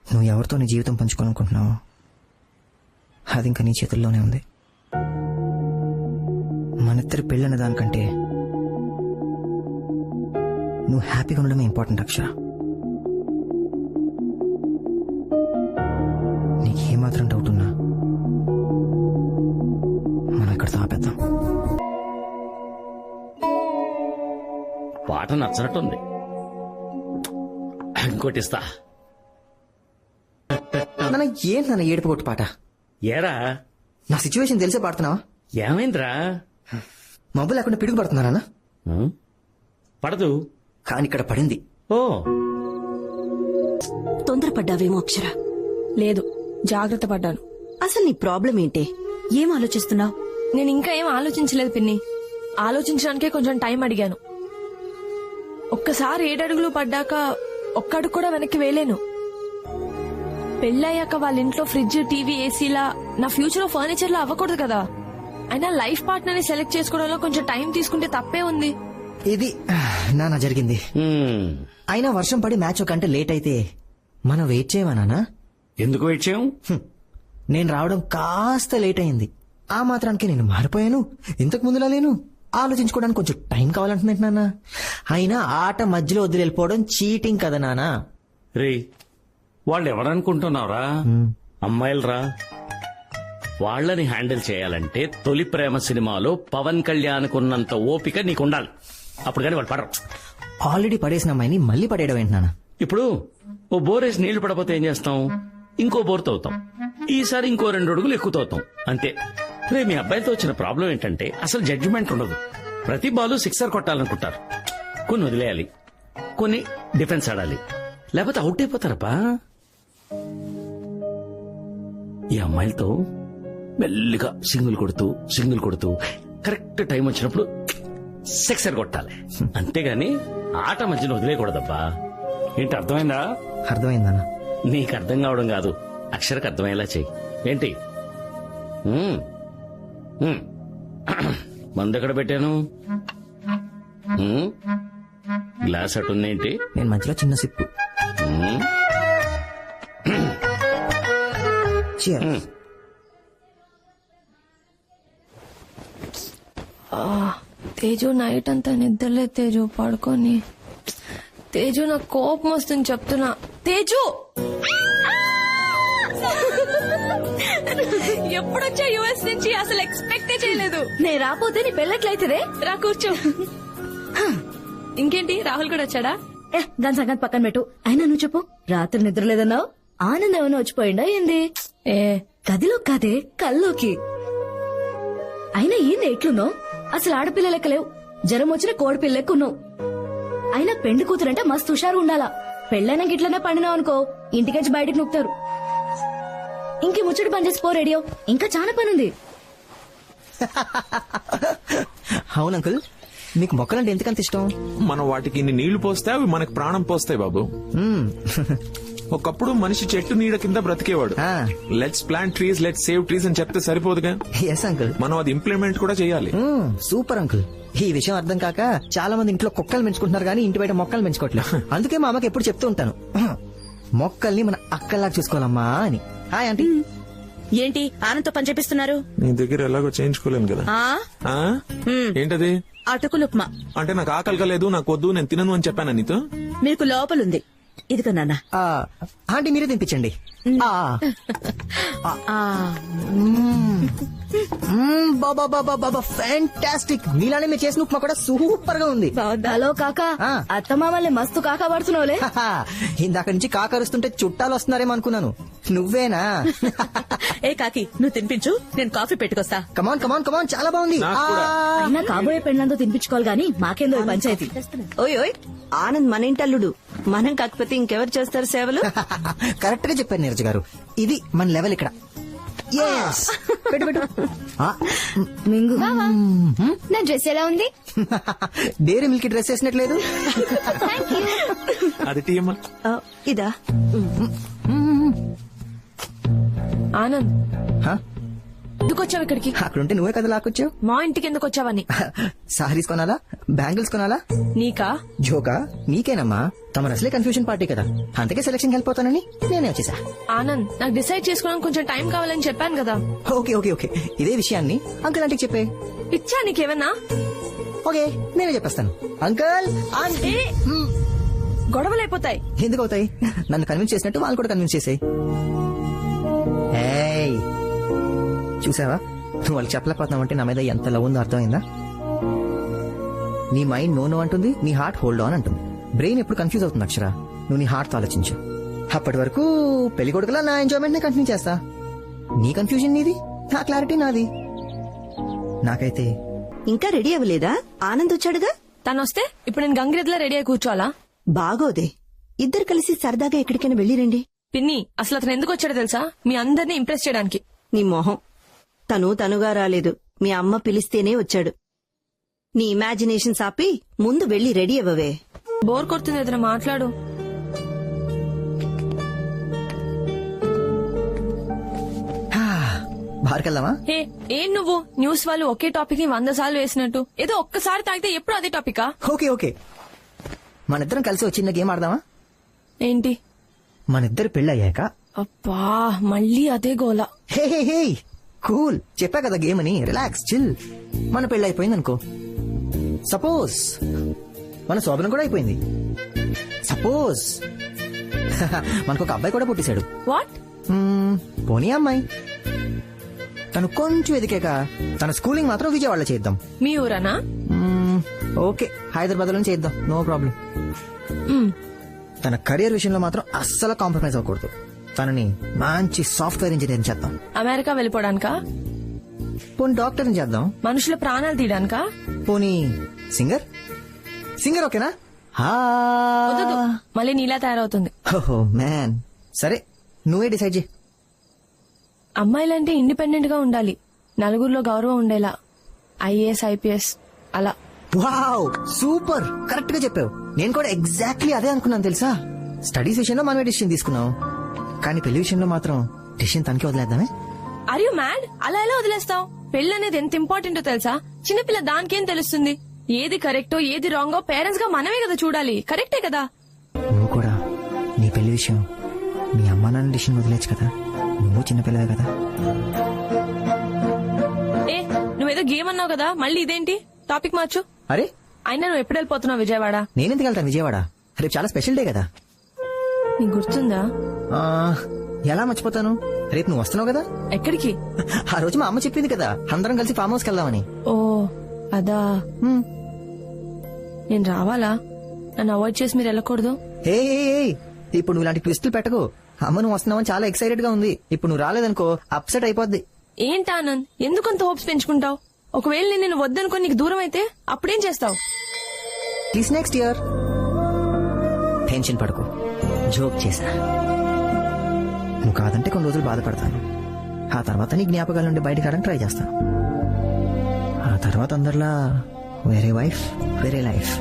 నువ్వు ఎవరితో నీ జీవితం పంచుకోవాలనుకుంటున్నావు అది ఇంకా నీ చేతుల్లోనే ఉంది. మనిద్దరి పెళ్ళన్న దానికంటే నువ్వు హ్యాపీగా ఉండడమే ఇంపార్టెంట్ అక్షర. నీకేమాత్రం డౌట్ ఉన్నా మనం ఇక్కడితో ఆపేద్దాం. పాట నచ్చినట్టుంది, ఇంకోటిస్తా. నాన్న ఏంటి నాన్న ఏడుపు కొట్టు పాట? ఏరా నా సిచ్యువేషన్ తెలిసే పాడుతున్నావా? ఏమైందిరా? మబ్బు లేకుండా పిడుగు పడుతున్నారా? పడదు, కానీ ఇక్కడ పడింది. ఓ తొందరపడ్డావేమో అక్షర. లేదు, జాగ్రత్త పడ్డాను. అసలు నీ ప్రాబ్లం ఏంటి? ఏం ఆలోచిస్తున్నావు? నేను ఇంకా ఏం ఆలోచించలేదు పిన్ని. ఆలోచించడానికే కొంచెం టైం అడిగాను. ఒక్కసారి 7 అడుగులు పడ్డాక ఒక్కడుగు కూడా వెనక్కి వేయలేను. పెళ్ళయ్యాక వాళ్ళ ఇంట్లో ఫ్రిడ్జ్, టీవీ, ఏసీలా నా ఫ్యూచర్ ఫర్నిచర్ లా అవ్వకూడదు కదా. అయినా లైఫ్ పార్ట్నర్ ని సెలెక్ట్ చేసుకోవడంలో కొంచెం టైం తీసుకుంటే తప్పే ఉంది. ఇది నాన్న జరిగింది. అయినా వర్షం పడి మ్యాచ్ ఒక గంట లేట్ అయితే మనం వెయిట్ చేయమా నాన్న? ఎందుకు వెయిట్ చేయం? నేను రావడం కాస్త లేట్ అయింది. ఆ మాత్రానికి నేను మారిపోయాను. ఇంతకు ముందులా లేను. ఆలోచించుకోవడానికి కొంచెం టైం కావాలంటున్నాను నాన్న. అయినా ఆట మధ్యలో వదిలి వెళ్ళిపోవడం చీటింగ్ కదా నాన్న. రే, వాళ్ళు ఎవరనుకుంటున్నావురా? అమ్మాయిలరా. వాళ్ళని హ్యాండిల్ చేయాలంటే తొలి ప్రేమ సినిమాలో పవన్ కళ్యాణ్ కున్నంత ఓపిక నీకుండాలి. అప్పుడు కానీ వాళ్ళు పడరు. ఆల్రెడీ పడేసిన అమ్మాయిని మళ్ళీ పడేయడం ఏంటి నాన్న? ఇప్పుడు ఓ బోరేసి నీళ్లు పడపోతే ఏం చేస్తాం? ఇంకో బోర్ తవ్వుతాం. ఈసారి ఇంకో 2 అడుగులు ఎక్కువ తవ్వుతాం, అంతే. రే, మీ అబ్బాయితో వచ్చిన ప్రాబ్లం ఏంటంటే అసలు జడ్జిమెంట్ ఉండదు. ప్రతి బాలు 6 కొట్టాలనుకుంటారు. కొన్ని వదిలేయాలి, కొన్ని డిఫెన్స్ ఆడాలి, లేకపోతే అవుట్ అయిపోతారబ్బా. ఈ అమ్మాయిలతో మెల్లిగా సింగిల్ కొడుతూ కరెక్ట్ టైం వచ్చినప్పుడు 6 కొట్టాలి. అంతేగాని ఆట మధ్యలో వదిలేయకూడదబ్బా. ఏంటి, అర్థమైందా? అర్థమైందన్న. నీకు అర్థం కావడం కాదు, అక్షరకు అర్థమయ్యేలా చెయ్యి. ఏంటి? మందు ఎక్కడ పెట్టాను? గ్లాస్ అటుందేంటి? నేను మధ్యలో చిన్న సిప్పు. తేజు నైట్ అంతా నిద్రలే. తేజు పడుకొని. తేజు నాకు కోపం వస్తుంది చెప్తున్నా. తేజు ఎప్పుడొచ్చా యుఎస్ నుంచి? అసలు ఎక్స్పెక్టే చేయలేదు. నేను రాపోతే నీ పెళ్ళట్లయితే రా కూర్చో. ఇంకేంటి, రాహుల్ కూడా వచ్చాడా? దాని సంగతి పక్కన పెట్టు. అయినా నువ్వు చెప్పు, రాత్రి నిద్ర లేదన్నావు. ఆనందం ఏమైనా వచ్చిపోయిందా ఏంది? గదిలో కాదే, కల్లోకి. అయినా ఏంది ఎట్లున్నావు? అసలు ఆడపిల్ల లెక్క లేవు. జ్వరం వచ్చిన కోడిపిల్ల లెక్క ఉన్నావు. అయినా పెండి కూతురంటే మస్తు హుషారు ఉండాలా. పెళ్ళైనా గిట్లనే పండినావు అనుకో ఇంటికెచ్చి బయటకు నొక్కుతారు. ఇంకే ముచ్చటి పని చేసి పో రేడియో, ఇంకా చాలా పనుంది. అవును అంకుల్, మీకు మొక్కలంటే ఎందుకంత ఇష్టం? మనం వాటికి ఇన్ని నీళ్లు పోస్తే అవి మనకు ప్రాణం పోస్తాయి బాబు. ఒకప్పుడు మనిషి చెట్టు నీడ కింద బ్రతికేవాడు. Let's plant trees, let's save trees అని చెప్తే సరిపోదుగా. ఎస్ అంకుల్, మనం అది ఇంప్లిమెంట్ కూడా చేయాలి. Super uncle. ఈ విషయం అర్థం కాక చాలా మంది ఇంట్లో కుక్కలు పెంచుకుంటున్నారు కానీ ఇంటి బయట మొక్కలు పెంచుకోవట్లేదు. అందుకే మా అమ్మకి ఎప్పుడు చెప్తూ ఉంటాను, మొక్కల్ని మన అక్కల్లాగా చూసుకోవాలమ్మా అని. Hi aunty. ఏంటి ఆనంతో పని చేపిస్తున్నారు? నీ దగ్గర ఎలాగో చేయించుకోలేను కదా. ఆ? ఏంటది? అటుకులు ఉప్మా. అంటే నాకు ఆకలి కలేదు, నాకు వద్దు, నేను తినను అని చెప్పాను నీతో. మీకు లోపలుంది, ఇదిగో నాన్న. ఆంటీ మీరే తినిపించండి. బాబా ఫ్యాంటాస్టిక్. మీలానే మీరు చేసిన ఉప్మా కూడా సూపర్ గా ఉంది. హలో కాకా, అత్తమామల్ని మస్తు కాకా పడుతున్నావులే. ఇందాక నుంచి కాకరుస్తుంటే చుట్టాలు వస్తున్నారేమో అనుకున్నాను. నువ్వేనా? ఏ కాకి, నువ్వు తినిపించు, నేను కాఫీ పెట్టుకొస్తా. కమాన్ కమాన్ కమాన్, చాలా బాగుంది. అయినా కాబోయే పెళ్ళంతో తినిపించుకోవాలి గానీ మాకేందో ఈ పంచాయతీ. ఓయ్ ఓయ్, ఆనంద్ మన ఇంటల్లుడు, మనం కాకపోతే ఇంకెవరు చేస్తారు సేవలు? కరెక్ట్ గా చెప్పారు నీరజ్ గారు, ఇది మన లెవెల్ ఇక్కడ. పెట్టు పెట్టు. మింగు నా డ్రెస్ ఎలా ఉంది? డైరీ మిల్క్ డ్రెస్ వేసినట్లేదు. అది టీయమ్మా. ఇదా? ఆనంద్, ఎందుకు వచ్చావు ఇక్కడికి? అక్కడుంటే నువ్వే కదా లాక్కొచ్చావు. మా ఇంటికి ఎందుకు వచ్చావని? సారీస్ కొనాలా, బ్యాంగిల్స్ కొనాలా? నీకా? జోకా? నీకేనమ్మా, తమ అసలే కన్ఫ్యూజన్ పార్టీ కదా, అందుకే సెలక్షన్ వెళ్ళిపోతానని నేనే వచ్చేసా. ఆనంద్, నాకు డిసైడ్ చేసుకోవడానికి కొంచెం టైం కావాలని చెప్పాను కదా. ఓకే ఓకే ఓకే, ఇదే విషయాన్ని అంకుల్ ఆంటీకి చెప్పే. ఇచ్చా నీకేమన్నా? ఓకే, నేనే చెప్పేస్తాను. Uncle aunty. గొడవలు అయిపోతాయి. ఎందుకు అవుతాయి? నన్ను కన్విన్స్ చేసినట్టు వాళ్ళు కూడా కన్విన్స్ చేసాయి. చూసావా, నువ్వు వాళ్ళకి చెప్పలేకపోతున్నావంటే నా మీద ఎంత లవ్ ఉందో అర్థమైందా? నీ మైండ్ నో అంటుంది, నీ హార్ట్ హోల్డ్ ఆన్ అంటుంది. బ్రెయిన్ ఎప్పుడు కన్ఫ్యూజ్ అవుతుంది అక్షర. నువ్వు నీ హార్ట్ తో ఆలోచించు. అప్పటి వరకు పెళ్లి కొడుకులా నా ఎంజాయ్మెంట్ నే కంటిన్యూ చేస్తా. నీ కన్ఫ్యూజన్ నీది, నా క్లారిటీ నాది. నాకైతే ఇంకా రెడీ అవ్వలేదా? ఆనంద్ వచ్చాడుగా. తను వస్తే ఇప్పుడు నేను గంగిరెద్దులా రెడీ అయి కూర్చోవాలా? బాగోదే, ఇద్దరు కలిసి సరదాగా ఎక్కడికైనా వెళ్ళిరండి. పిన్ని, అసలు అతను ఎందుకు వచ్చాడో తెలుసా? మీ అందరినీ ఇంప్రెస్ చేయడానికి. నీ మొహం. తనుగా రాలేదు, మీ అమ్మ పిలిస్తేనే వచ్చాడు. నీ ఇమాజినేషన్ ఆపి ముందు వెళ్లి రెడీ అవ్వవే. బోర్ కొడుతుంది, ఏదైనా మాట్లాడు. బార్కెళ్దామా? హే, ఏం నువ్వు న్యూస్ వాళ్ళు ఒకే టాపిక్ ని 100 సార్లు వేసినట్టు? ఏదో ఒక్కసారి తాగితే ఎప్పుడు అదే టాపికా? ఓకే ఓకే, మనిద్దరం కలిసి వచ్చిన గేమ్ ఆడదామా? ఏంటి? మనిద్దరు పెళ్ళయ్యాక. అబ్బా, మళ్ళీ అదే గోలా. హే హే హే, కూల్. చెప్పా కదా గేమ్ అని, రిలాక్స్, చిల్. మన పెళ్లి అయిపోయింది అనుకో, సపోజ్ మన శోభనం కూడా అయిపోయింది, సపోజ్ మనకు ఒక అబ్బాయి కూడా పుట్టేశాడు. వాట్? పోనీ అమ్మాయి, తను కొంచెం ఎదికాక తన స్కూలింగ్ మాత్రం విజయవాడలో చేద్దాం. మీ ఊరనా? ఓకే, హైదరాబాద్ లో చేద్దాం, నో ప్రాబ్లం. తన కెరియర్ విషయంలో మాత్రం అస్సలు కాంప్రమైజ్ అవ్వకూడదు. తనని మంచి సాఫ్ట్వేర్ ఇంజనీర్ చేద్దాం. అమెరికా వెళ్ళిపోవడానికా? పోనీ డాక్టర్ చేద్దాం. మనుషుల ప్రాణాలు తీయడానికా? పోనీ సింగర్. సింగర్ ఓకేనా? వద్దు, మళ్ళీ నీలా తయారవుతుంది. ఓహో మ్యాన్, సరే నువ్వే డిసైడ్ చేయి. అమ్మాయిలంటే ఇండిపెండెంట్ గా ఉండాలి, నలుగురిలో గౌరవం ఉండేలా. ఐఏఎస్, ఐపీఎస్ అలా. వావ్, సూపర్, కరెక్ట్ గా చెప్పావు. నేను కూడా ఎగ్జాక్ట్లీ అదే అనుకున్నాను తెలుసా. స్టడీస్ విషయంలో మనమే డిసిషన్ తీసుకున్నాం, కానీ పెళ్లి విషయంలో మాత్రం డిసిషన్ తనకే వదిలేద్దామే. Are you mad? అలా ఎలా వదిలేస్తావు? పెళ్లి అనేది ఎంత ఇంపార్టెంటో తెలుసా? చిన్నపిల్ల దానికేం తెలుస్తుంది? ఏది కరెక్టో ఏది రాంగో పేరెంట్స్ గా మనమే కదా చూడాలి. కరెక్టే కదా? నువ్వు కూడా నీ పెళ్లి విషయం మీ అమ్మా నాన్న డిసిషన్ వదిలేచ్చు కదా, నువ్వు చిన్నపిల్లవే కదా. ఏ, నువ్వేదో గేమ్ అన్నావు కదా, మళ్ళీ ఇదేంటి? టాపిక్ మార్చు. అరే, అయినా నువ్వు ఎప్పుడు వెళ్ళిపోతున్నావు విజయవాడ? నేనెందుకు వెళ్తాను విజయవాడ? రేపు చాలా స్పెషల్ డే కదా. నీకు గుర్తుందా? ఎలా మర్చిపోతాను, రేపు నువ్వు వస్తున్నావు కదా. ఎక్కడికి? ఆ రోజు మా అమ్మ చెప్పింది కదా, అందరం కలిసి ఫామ్ హౌస్కి వెళ్దామని. ఓ అదా, నేను రావాలా? నన్ను అవాయిడ్ చేసి మీరు వెళ్ళకూడదు. హే, ఇప్పుడు నువ్వు ఇలాంటి ట్విస్టులు పెట్టకు. అమ్మ నువ్వు వస్తున్నావని చాలా ఎక్సైటెడ్ గా ఉంది. ఇప్పుడు నువ్వు రాలేదనుకో అప్సెట్ అయిపోద్ది. ఏంటి ఆనంద్, ఎందుకంత హోప్స్ పెంచుకుంటావు? ఒకవేళ నేను వద్దనుకో నీకు దూరం అయితే అప్పుడేం చేస్తావు? This next year. టెన్షన్ పడకు, జోక్ చేశా. నువ్వు కాదంటే కొన్ని రోజులు బాధపడతాను. ఆ తర్వాత నీ జ్ఞాపకాల నుండి బయటకు రావడానికి ట్రై చేస్తాను. ఆ తర్వాత అందరిలా వేరే వైఫ్ వేరే లైఫ్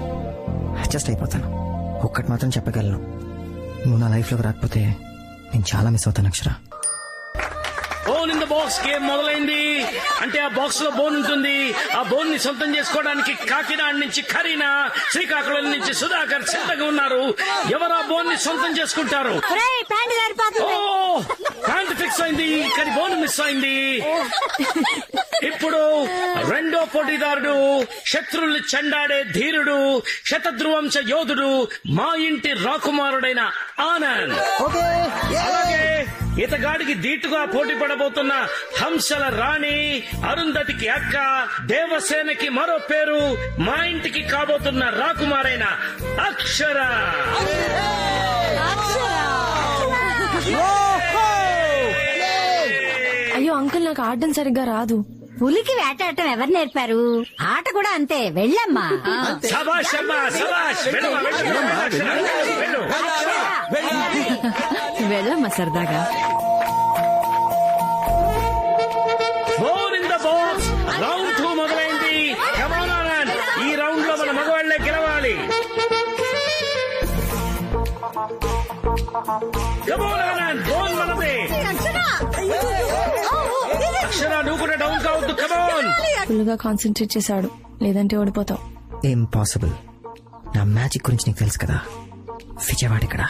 అడ్జస్ట్ అయిపోతాను. ఒక్కటి మాత్రం చెప్పగలను, నువ్వు నా లైఫ్లోకి రాకపోతే నేను చాలా మిస్ అవుతాను Akshara. Bone in the box game మొదలైంది. అంటే ఆ బాక్స్ లో బోన్ ఉంటుంది. ఆ బోన్ ని సొంతం చేసుకోవడానికి కాకినాడ నుంచి కరీనా, శ్రీకాకుళం నుంచి సుధాకర్ సిద్ధంగా ఉన్నారు. ఎవరు ఆ బోన్ ని సొంతం చేసుకుంటారు? ప్యాంట్ ఫిక్స్ అయింది కానీ బోన్ మిస్ అయింది. ఇప్పుడు రెండో పోటీదారుడు, శత్రుల్ని చెండాడే ధీరుడు, శతధ్రువంశ యోధుడు, మా ఇంటి రాకుమారుడైన ఆనంద్. అలాగే ఇతగాడికి ధీటుగా పోటీ పడబోతున్న హంసల రాణి, అరుంధతికి అక్క, దేవసేనకి మరో పేరు, మా ఇంటికి కాబోతున్న రాకుమారైన అక్షర. అయ్యో అంకుల్, నాకు ఆడడం సరిగ్గా రాదు. పులికి వేటాడటం ఎవరు నేర్పారు? ఆట కూడా అంతే, వెళ్ళమ్మా. శభాష్ అమ్మా, శభాష్. వెళ్ళమ్మా సరదాగా. Bone in the box round 2 మొదలైంది. Come on, ఆనంద్, ఈ రౌండ్ లో మన మగవాళ్లే గెలవాలి. Come on, ఆనంద్, బోన్ మనదే. అక్షర, నువ్వు కూడా డౌన్ కావద్దు. Come on. ఫుల్ గా కాన్సన్ట్రేట్ చేశాడు, లేదంటే ఓడిపోతావు. ఇంపాసిబుల్. నా మ్యాజిక్ గురించి నీకు తెలుసు కదా. విజయవాడ ఇక్కడ.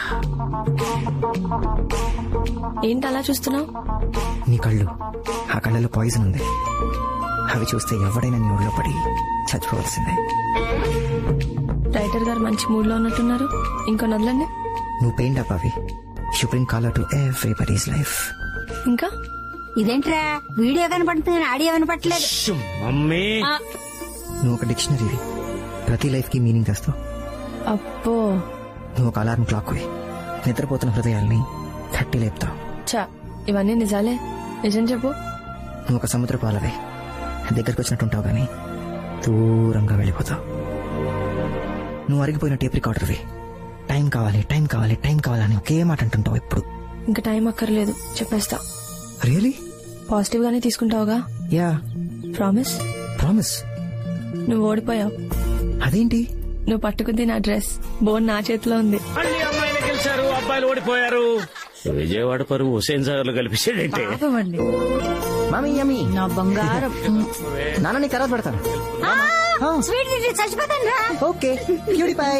ఏంటి అలా చూస్తున్నావు? నీ కళ్ళు, ఆ కళ్ళలో పాయిజన్ ఉంది. అవి చూస్తే ఎవడైనా నీ ఊళ్ళో పడి చచ్చిపోవాల్సిందే. రైటర్ గారు మంచి మూడ్ లో ఉన్నట్టున్నారు. ఇంకో నదులండి. నువ్వు పెయింట్ అప్ అవి. You bring colour to everybody's life. ఇంకా ఇదేంట్రా వీడియో కనపడుతుంది, ఆడియో వినపట్లేదు. మమ్మీ, నువ్వు ఒక డిక్షనరీవి. ప్రతి లైఫ్ కి మీనింగ్ తెస్తావు. అప్పో, నువ్వు ఒక అలారం క్లాక్ వి. నిద్రపోతున్న హృదయాల్ని తట్టి లేపుతావు. చా, ఇవన్నీ నిజాలే. నిజం చెప్పు. నువ్వు ఒక సముద్ర పాలవే. దగ్గరకు వచ్చినట్టుంటావు గానీ దూరంగా వెళ్ళిపోతావు. నువ్వు అరిగిపోయిన టేప్ రికార్డర్వి. టైం కావాలి, టైం కావాలి, టైం కావాలని ఒకే మాట అంటుంటావు ఎప్పుడు. ఇంకా టైం అక్కర్లేదు, చెప్పేస్తా. రియలీ? పాజిటివ్ గానే తీసుకుంటావుగా? యా. ప్రామిస్? ప్రామిస్. నువ్వు ఓడిపోయావు. అదేంటి? నువ్వు పట్టుకుంది నా డ్రెస్, బోన్ నా చేతిలో ఉంది. అన్ని అమ్మాయిలు గెలిచారు, అబ్బాయిలు ఓడిపోయారు. విజయవాడ పరువు హుసేన్ సాగర్ లో కలిపిస్తాడంటే. Mummy yummy. నా బంగారం. నాన్న నీకు తర్వాత పెడతాను. స్వీట్ తింటే చచ్చిపోతాను రా. Okay, cutie pie.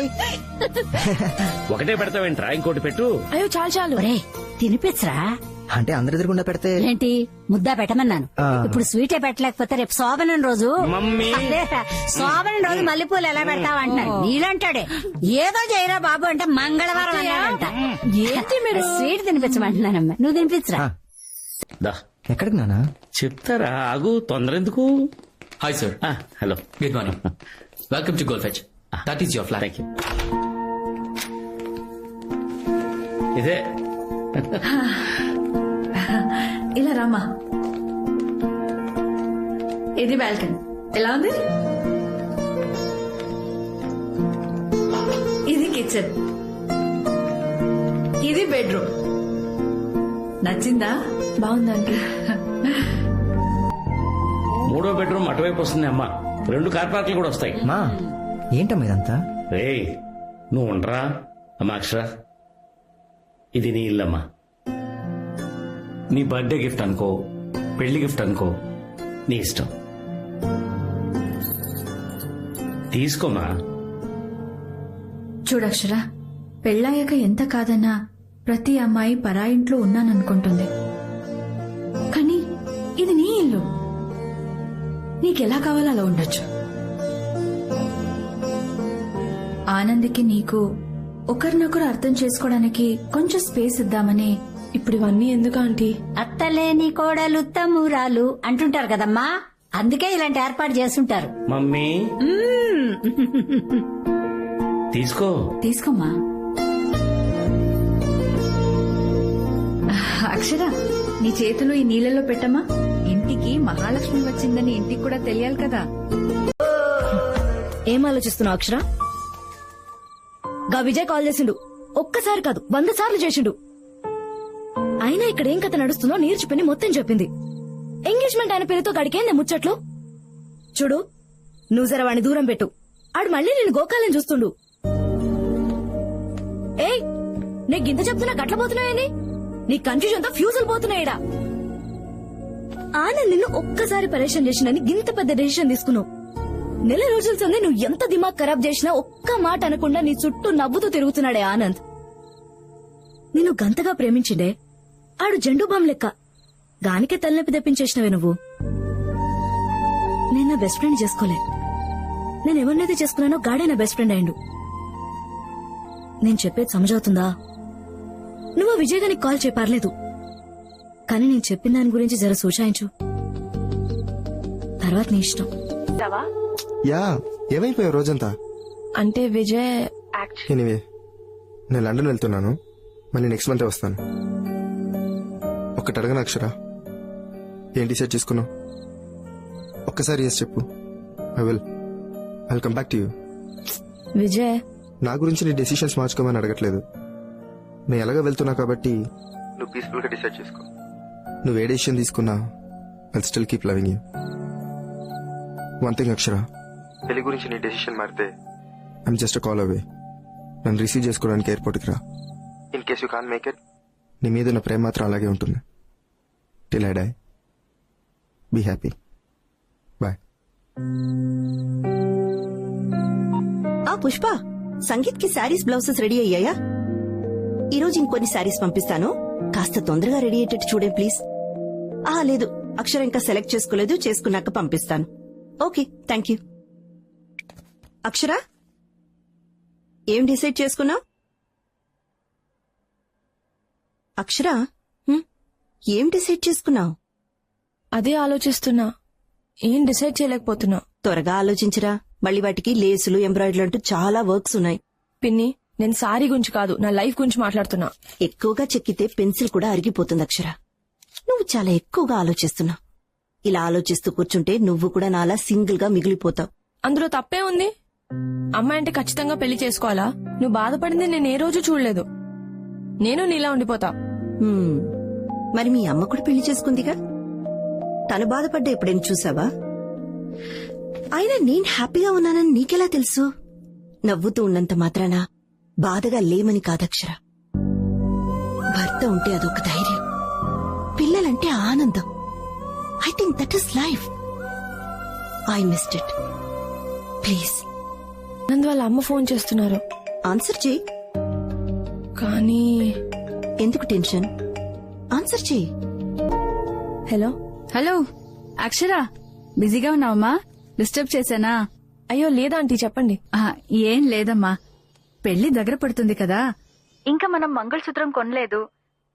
ఒకటే పెడతావేంట్రా, ఇంకోటి పెట్టు. అయ్యో చాలు చాలు. ఒరే తినిపించరా. అంటే అందరి ఎదురుగుండా పెడితే ఏంటి ముద్దా పెట్టమన్నాను. ఇప్పుడు స్వీటే పెట్టలేకపోతే రేపు శోభనం రోజు. మమ్మీ, శోభనం రోజు మల్లెపూలు ఎలా పెడతావు అంటున్నాడు. నీళ్ళంటాడే ఏదో చేయరా బాబు అంటే మంగళవారం అన్నాడంట. ఏంటి మీరు స్వీట్ తినిపించమంటున్నానమ్మా, నువ్వు తినిపించరా. దా. ఎక్కడికి నానా? చెప్తారా, ఆగు, తొందర ఎందుకు. Hi sir. Hello, good morning. Welcome to gold fetch. That is your flat. Thank you. ఇదే ఇలా రామా. ఇది బాల్కనీ. ఎలా ఉంది? ఇది కిచెన్. ఇది బెడ్రూమ్. నచ్చిందా? బాగుందండి. మూడో బెడ్రూమ్ అటువైపు వస్తుంది అమ్మా. 2 కార్ పార్కులు కూడా వస్తాయి. మా ఏంటమ్మా ఇదంతా? రేయ్, నువ్వు ఉండరా అమ్మా. అక్షర, ఇది నీ ఇల్లమ్మా. నీ బర్త్డే గిఫ్ట్ అనుకో, పెళ్లి గిఫ్ట్ అనుకో, నీ ఇష్టం. తీసుకోమా. చూడక్షరా, పెళ్ళాయాక ఎంత కాదన్నా ప్రతి అమ్మాయి పరాయింట్లో ఉన్నాననుకుంటుంది. కానీ ఇది నీ ఇల్లు, నీకెలా కావాలో అలా ఉండొచ్చు. ఆనందికి నీకు ఒకరినొకరు అర్థం చేసుకోవడానికి కొంచెం స్పేస్ ఇద్దామని. ఇప్పుడు ఇవన్నీ ఎందుకు ఆంటీ? అత్తలేని కోడలు తమ్మురాలు అంటుంటారు కదమ్మా, అందుకే ఇలాంటి ఏర్పాటు చేస్తుంటారు. మమ్మీ, తీసుకో. తీసుకోమ్మా. అక్షర, నీ చేతులు ఈ నీళ్ళలో పెట్టమ్మా. ఇంటికి మహాలక్ష్మి వచ్చిందని ఇంటికి కూడా తెలియాలి కదా. ఏం ఆలోచిస్తున్నావు అక్షర? గా విజయ్ కాల్ చేసిండు. ఒక్కసారి కాదు 100 సార్లు చేసిండు. అయినా ఇక్కడ ఏం కథ నడుస్తుందో నీర్చిపోయి మొత్తం చెప్పింది. ఎంగేజ్మెంట్ అయిన పేరుతో గడికేందే ముచ్చట్లు. చూడు, నువ్వు జర వాడిని దూరం పెట్టు. ఆడు మళ్ళీ నేను గోకాలని చూస్తుండు. ఏయ్, నీకు గింత చెప్తున్నా గట్ల పోతున్నాయని నీ కన్ఫ్యూజన్ తో ఫ్యూజులు పోతున్నాయిడా. ఆనంద్ నిన్ను ఒక్కసారి పరేషాన్ చేసినని గింత పెద్ద డెసిషన్ తీసుకున్నావు. నెల రోజుల సంది నువ్వు ఎంత దిమాగ్ ఖరాబ్ చేసినా ఒక్క మాట అనకుండా నీ చుట్టూ నవ్వుతూ తిరుగుతున్నాడే ఆనంద్. నిన్ను గంతగా ప్రేమించిండే ఆడు జెండు బామ్ లెక్క. గానికే తలనొప్పి తెప్పించేసినవే నువ్వు. నేను నా బెస్ట్ ఫ్రెండ్ చేసుకోలే. నేను ఎవరినైతే చేసుకున్నానో గాడే నా బెస్ట్ ఫ్రెండ్ అయ్యిండు. నేను చెప్పేది సమజవుతుందా? నువ్వు విజయ్ గారికి కాల్ చేయపర్లేదు, కానీ నేను చెప్పిన దాని గురించి జర సూచాయించు. తర్వాత నీ ఇష్టం. యా, ఏమైపోయావు రోజంతా? అంటే విజయ్ ఎనీవే, నేను లండన్ వెళ్తున్నాను. మళ్ళీ నెక్స్ట్ మంత్ వస్తాను. ఒక్కటి అడగను అక్షర, ఏం డిసైడ్ చేసుకున్నావు? ఒక్కసారి ఎస్ చెప్పు. I come back to you. Vijay, నా గురించి నీ డెసిషన్స్ మార్చుకోమని అడగట్లేదు. నేను ఎలాగ వెళ్తున్నా కాబట్టి నువ్వు పీస్ఫుల్ గా డిసైడ్ చేసుకో. నువ్వు ఏ డెసిషన్ తీసుకున్నా I still keep loving you. One thing Akshara, పెళ్లి గురించి నీ డెసిషన్ మారితే ఐఎమ్ జస్ట్ కాల్ అవే. నన్ను రిసీవ్ చేసుకోవడానికి ఎయిర్పోర్ట్కి రా. In case you can make it, నీ మీద ఉన్న ప్రేమ మాత్రం అలాగే ఉంటుంది. Till I die. Be happy. Bye. Pushpa, Sangeet కి శారీస్ బ్లౌజెస్ రెడీ అయ్యాయా? ఈరోజు ఇంకొన్ని శారీస్ పంపిస్తాను, కాస్త తొందరగా రెడీ అయ్యేటట్టు చూడే ప్లీజ్. లేదు, అక్షర ఇంకా సెలెక్ట్ చేసుకోలేదు, చేసుకున్నాక పంపిస్తాను. Okay, thank you. అక్షర, ఏం డిసైడ్ చేసుకున్నావు? అక్షర, ఏం డిసైడ్ చేసుకున్నావు? అదే ఆలోచిస్తున్నా, ఏం డిసైడ్ చేయలేకపోతున్నా. త్వరగా ఆలోచించరా, మళ్ళీ వాటికి లేసులు, ఎంబ్రాయిడరీ అంటూ చాలా వర్క్స్ ఉన్నాయి. పిన్ని, నేను సారీ గురించి కాదు, నా లైఫ్ గురించి మాట్లాడుతున్నా. ఎక్కువగా చెక్కితే పెన్సిల్ కూడా అరిగిపోతుంది అక్షర. నువ్వు చాలా ఎక్కువగా ఆలోచిస్తున్నావు. ఇలా ఆలోచిస్తూ కూర్చుంటే నువ్వు కూడా నాలా సింగిల్ గా మిగిలిపోతావు. అందులో తప్పే ఉంది? అమ్మాయి అంటే ఖచ్చితంగా పెళ్లి చేసుకోవాలా? నువ్వు బాధపడింది నేను ఏ రోజు చూడలేదు. నేను నీలా ఉండిపోతా. మరి మీ అమ్మ కూడా పెళ్లి చేసుకుందిగా, తను బాధపడ్డా ఎప్పుడైనా చూసావా? అయినా నేను హ్యాపీగా ఉన్నానని నీకెలా తెలుసు? నవ్వుతూ ఉన్నంత మాత్రాన బాధగా లేమని కాదక్షర. భర్త ఉంటే అదొక ధైర్యం, పిల్లలంటే ఆనందం. I think that is life. I missed it. Please. నందు వాళ్ళ అమ్మ ఫోన్ చేస్తున్నారు. ఆన్సర్ చేయి. కానీ ఎందుకు టెన్షన్? ఆన్సర్ చేయి. హలో. హలో అక్షర, బిజీగా ఉన్నావమ్మా? డిస్టర్బ్ చేశానా? అయ్యో లేదా ఆంటీ, చెప్పండి. ఏం లేదమ్మా, పెళ్లి దగ్గర పడుతుంది కదా, ఇంకా మనం మంగళసూత్రం కొనలేదు.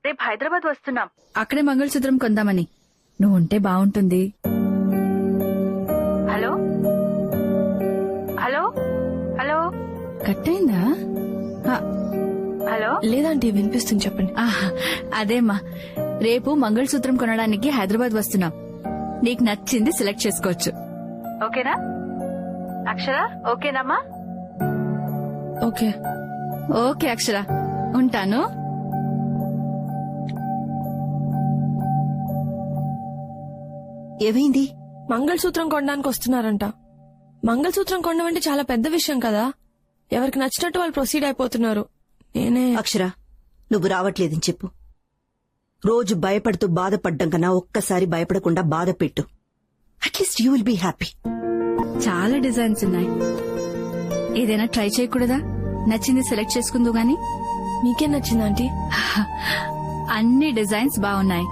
రేపు హైదరాబాద్ వస్తున్నాం, అక్కడే మంగళసూత్రం కొందామని. నువ్వు ఉంటే బాగుంటుంది. హలో హలో హలో, కట్టయిందా? హలో. లేదంటే వినిపిస్తుంది, చెప్పండి. అదేమ్మా, రేపు మంగళసూత్రం కొనడానికి హైదరాబాద్ వస్తున్నాం. నీకు నచ్చింది సెలెక్ట్ చేసుకోవచ్చు. ఓకేనా అక్షర? ఓకేనమ్మా? ఓకే. ఓకే అక్షర, ఉంటాను. ఏమైంది? మంగళసూత్రం కొనడానికి వస్తున్నారంట. మంగళసూత్రం కొనడం అంటే చాలా పెద్ద విషయం కదా. ఎవరికి నచ్చినట్టు వాళ్ళు ప్రొసీడ్ అయిపోతున్నారు. నేనే. అక్షర, నువ్వు రావట్లేదని చెప్పు. రోజు భయపడుతూ బాధపడ్డం కన్నా ఒక్కసారి భయపడకుండా బాధ పెట్టు. At least you will be happy. చాలా డిజైన్స్ ఉన్నాయి, ఏదైనా ట్రై చేయకూడదా? నచ్చింది సెలెక్ట్ చేసుకుందు గాని. మీకేం నచ్చింది ఆంటీ? అన్ని డిజైన్స్ బాగున్నాయి,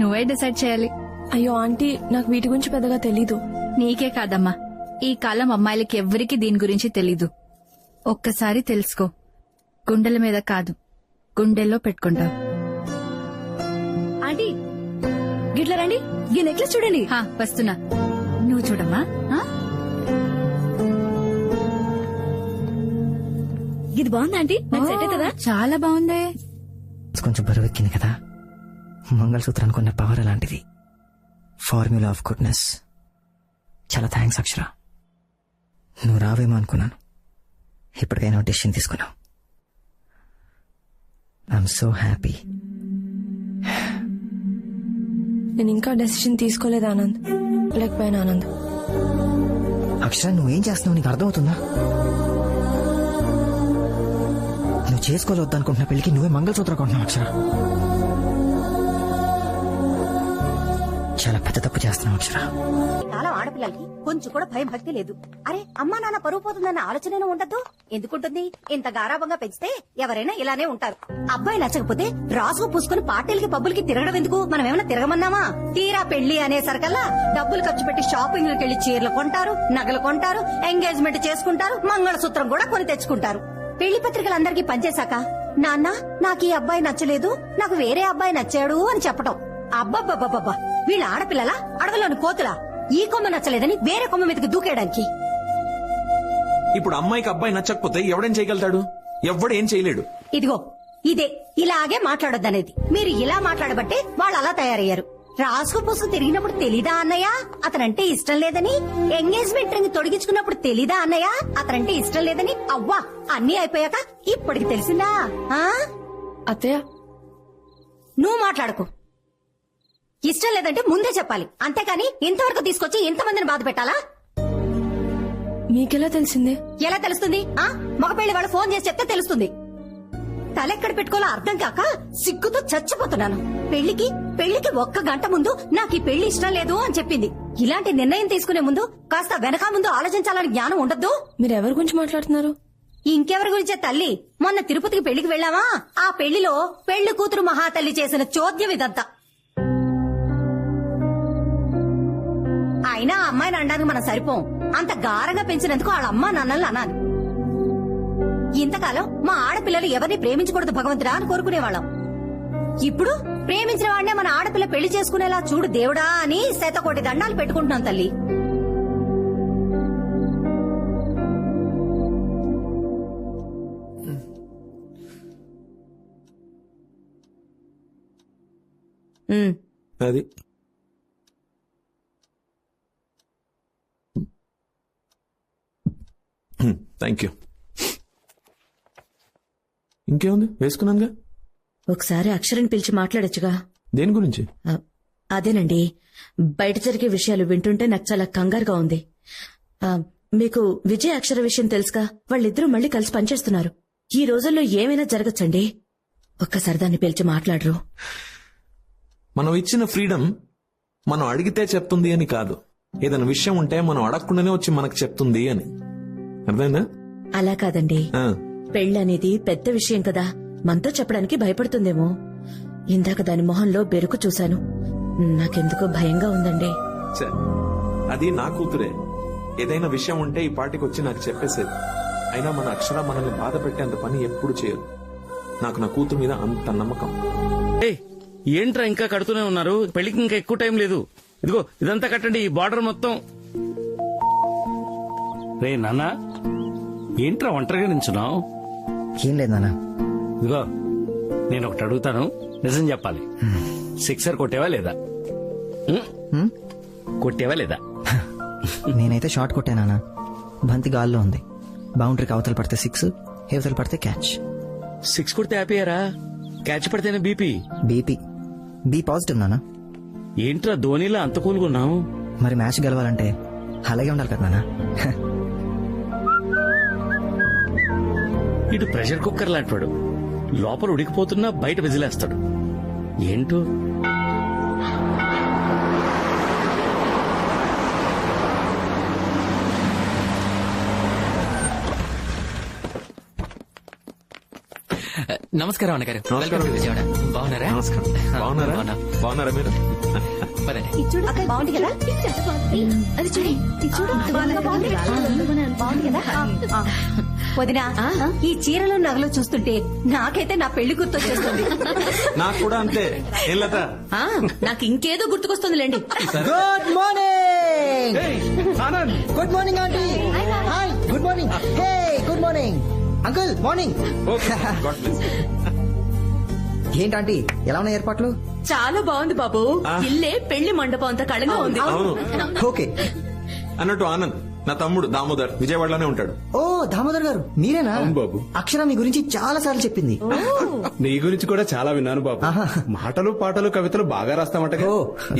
నువ్వే డిసైడ్ చేయాలి. అయ్యో ఆంటీ, నాకు వీటి గురించి పెద్దగా తెలీదు. నీకే కాదమ్మా, ఈ కాలం అమ్మాయిలకి ఎవ్వరికీ దీని గురించి తెలీదు. ఒక్కసారి తెలుసుకో, గుండెల మీద కాదు గుండెల్లో పెట్టుకుంటావు. ఆంటీ, గిట్ల రండి, ఈ నెక్లెస్ చూడండి. వస్తున్నా, నువ్వు చూడమ్మా. ఇది బాగుందా ఆంటీ? నాకు సెట్ అవుతుందా? చాలా బాగుంది. కొంచెం బరువెక్కింది కదా. మంగళసూత్రానికి ఉన్న పవర్ అలాంటిది. Formula of goodness. చాలా థ్యాంక్స్ అక్షర. నువ్వు రావేమో అనుకున్నాను, ఇప్పటికైనా డెసిషన్ తీసుకున్నావు. I'm so happy. నేను ఇంకా డెసిషన్ తీసుకోలేదు ఆనంద్. లేకపోయినా ఆనంద్, అక్షర నువ్వేం చేస్తున్నావు నీకు అర్థమవుతుందా? నువ్వు చేసుకోవద్దు అనుకుంటున్న పెళ్లికి నువ్వే మంగళసూత్రం కొంటున్నావు అక్షర. చాలా పెద్ద తప్పు చేస్తున్నావు అక్షర. కాలం ఆడపిల్లలకి కొంచెం కూడా భయం భక్తి లేదు. అరే అమ్మా నాన్న పరువు పోతుందన్న ఆలోచన ఉండద్దు. ఎందుకుంటుంది? ఇంత గారాభంగా పెంచితే ఎవరైనా ఇలానే ఉంటారు. అబ్బాయి నచ్చకపోతే రాసుకు పూసుకుని పార్టీలకి పబ్బులకి తిరగడం ఎందుకు? మనం ఏమైనా తిరగమన్నామా? తీరా పెళ్లి అనేసరికల్లా డబ్బులు ఖర్చు పెట్టి షాపింగ్లకు వెళ్లి చీరలు కొంటారు, నగలు కొంటారు, ఎంగేజ్మెంట్ చేసుకుంటారు, మంగళసూత్రం కూడా కొని తెచ్చుకుంటారు. పెళ్లి పత్రికలందరికీ పనిచేశాక నాన్న నాకు ఈ అబ్బాయి నచ్చలేదు, నాకు వేరే అబ్బాయి నచ్చాడు అని చెప్పటం. అబ్బబ్బబ్బబ్బా, వీళ్ళ ఆడపిల్లలా అడవిలోని కోతులా? ఈ కొమ్మ నచ్చలేదని వేరే కొమ్మ మీదకి దూకేయడానికి. ఇప్పుడు అమ్మాయికి అబ్బాయి నచ్చకపోతే ఎవడేం చేయగలుగుతాడు? ఎవ్వడేం చేయలేడు. ఇదిగో ఇదే ఇలాగే మాట్లాడొద్దనేది. మీరు ఇలా మాట్లాడబట్టే వాళ్ళు అలా తయారయ్యారు. రాసుకు పూసుకు తిరిగినప్పుడు తెలీదా అన్నయ్య అతనంటే ఇష్టం లేదని? ఎంగేజ్మెంట్ రింగ్ తొడిగించుకున్నప్పుడు తెలీదా అన్నయ్య అతనంటే ఇష్టం లేదని? అవ్వా, అన్నీ అయిపోయాక ఇప్పటికి తెలిసిందా? అత్తయ్య నువ్వు మాట్లాడకు. ఇష్టం లేదంటే ముందే చెప్పాలి, అంతేకాని ఇంతవరకు తీసుకొచ్చి ఇంతమందిని బాధ పెట్టాలా? మీకెలా తెలిసిందే? ఎలా తెలుస్తుంది? మగ పెళ్లి వాళ్ళు ఫోన్ చేసి చెప్తే తెలుస్తుంది. తలెక్కడ పెట్టుకోవాలో అర్థం కాక సిగ్గుతో చచ్చిపోతున్నాను. పెళ్లికి 1 గంట ముందు నాకు ఈ పెళ్లి ఇష్టం లేదు అని చెప్పింది. ఇలాంటి నిర్ణయం తీసుకునే ముందు కాస్త వెనక ముందు ఆలోచించాలని జ్ఞానం ఉండద్దు? మీరు ఎవరి గురించి మాట్లాడుతున్నారు? ఇంకెవరి గురించే తల్లి. మొన్న తిరుపతికి పెళ్లికి వెళ్ళావా? ఆ పెళ్లిలో పెళ్లి కూతురు మహాతల్లి చేసిన చోద్యం ఇదంతా. అయినా ఆ అమ్మాయిని అనడానికి మనం సరిపోం. అంత గారంగా పెంచినందుకు వాళ్ళ అమ్మా నాన్నల్ని అనాలి. ఇంతకాలం మా ఆడపిల్లలు ఎవరిని ప్రేమించకూడదు భగవంతుడా అని కోరుకునేవాళ్ళం. ఇప్పుడు ప్రేమించిన వాడినే మన ఆడపిల్ల పెళ్లి చేసుకునేలా చూడు దేవుడా అని 100 కోటి దండాలు పెట్టుకుంటున్నాం తల్లి. అది థ్యాంక్ యూ. ఇంకేముంది, వేసుకున్నానుగా. ఒకసారి అక్షరని పిలిచి మాట్లాడొచ్చుగా. దేని గురించి? అదేనండి, బయట జరిగే విషయాలు వింటుంటే నాకు చాలా కంగారుగా ఉంది. మీకు విజయ్ అక్షర విషయం తెలుసుగా? వాళ్ళిద్దరూ మళ్ళీ కలిసి పనిచేస్తున్నారు. ఈ రోజుల్లో ఏమైనా జరగచ్చండి. ఒక్కసారి దాన్ని పిలిచి మాట్లాడరు. మనం ఇచ్చిన ఫ్రీడమ్ మనం అడిగితే చెప్తుంది అని కాదు. ఏదైనా విషయం ఉంటే మనం అడగకుండానే వచ్చి మనకు చెప్తుంది అని. అర్థమైందా? అలా కాదండి, పెళ్ళనేది పెద్ద విషయం కదా, మనతో చెప్పడానికి భయపడుతుందేమో. ఇందాక దాని మొహంలో బెరుకు చూశాను. నాకెందుకో భయంగా ఉందండి. అది నా కూతురే. ఏదైనా విషయం ఉంటే ఈ పార్టీకి వచ్చి నాకు చెప్పేసేది. అయినా మన అక్షర మనల్ని బాధ పెట్టేంత పని ఎప్పుడు చేయదు. నాకు నా కూతురు మీద అంత నమ్మకం. ఏంట్రా ఇంకా కడుతూనే ఉన్నారు? పెళ్లికి ఇంకా ఎక్కువ టైం లేదు. ఇదిగో ఇదంతా కట్టండి, ఈ బార్డర్ మొత్తం. రే నాన్న, ఏంట్రా ఒంటరిగా నించున్నావు? ఏం లేదు నాన్న. ఇదిగో నేను ఒకటి అడుగుతాను, నిజం చెప్పాలి. సిక్సర్ కొట్టేవా లేదా? కొట్టేవా లేదా? నేనైతే షాట్ కొట్టానా. బంతి గాల్లో ఉంది. బౌండరీకి అవతల పడితే 6, హేవతలు పడితే క్యాచ్. 6 కొడితే హ్యాపీయారా? క్యాచ్ పడితేనే బీపీ. బి పాజిటివ్ నానా. ఏంట్రా ధోనిలా అంత కూల్గా ఉన్నావు? మరి మ్యాచ్ గెలవాలంటే అలాగే ఉండాలి కదా నానా. ఇటు ప్రెషర్ కుక్కర్ లాంటివాడు. లోపల ఉడికిపోతున్నా బయట విజిలేస్తాడు. ఏంటో నమస్కారం అన్నగారు. Welcome to Vijayawada. బాగున్నారా? నమస్కారం. బాగున్నారా మీరు? అక్కడ బాగుంది కదా? అది చూడండి, బాగుంది కదా? వదినా, ఈ చీరలు నగలు చూస్తుంటే నాకైతే నా పెళ్లి గుర్తొచ్చేస్తుంది. నాకు కూడా అంతే. నాకు ఇంకేదో గుర్తుకొస్తుందిలేండి. Good morning. Good morning aunty. Hi, good morning. Hey, good morning uncle. Morning. ఏంటంటీ, ఎలా ఉన్నాయి ఏర్పాట్లు? చాలా బాగుంది బాబు. ఇల్లే పెళ్లి మండపం అంత కళగా ఉంది. అవును. ఓకే అన్నట్టు ఆనంద్, నా తమ్ముడు దామోదర్ విజయవాడలోనే ఉంటాడు. ఓ దామోదర్ గారు మీరేనా? బాబు. అక్షర మీ గురించి చాలా సార్లు చెప్పింది. నీ గురించి కూడా చాలా విన్నాను బాబు. మాటలు పాటలు కవితలు బాగా రాస్తామట. ఓ.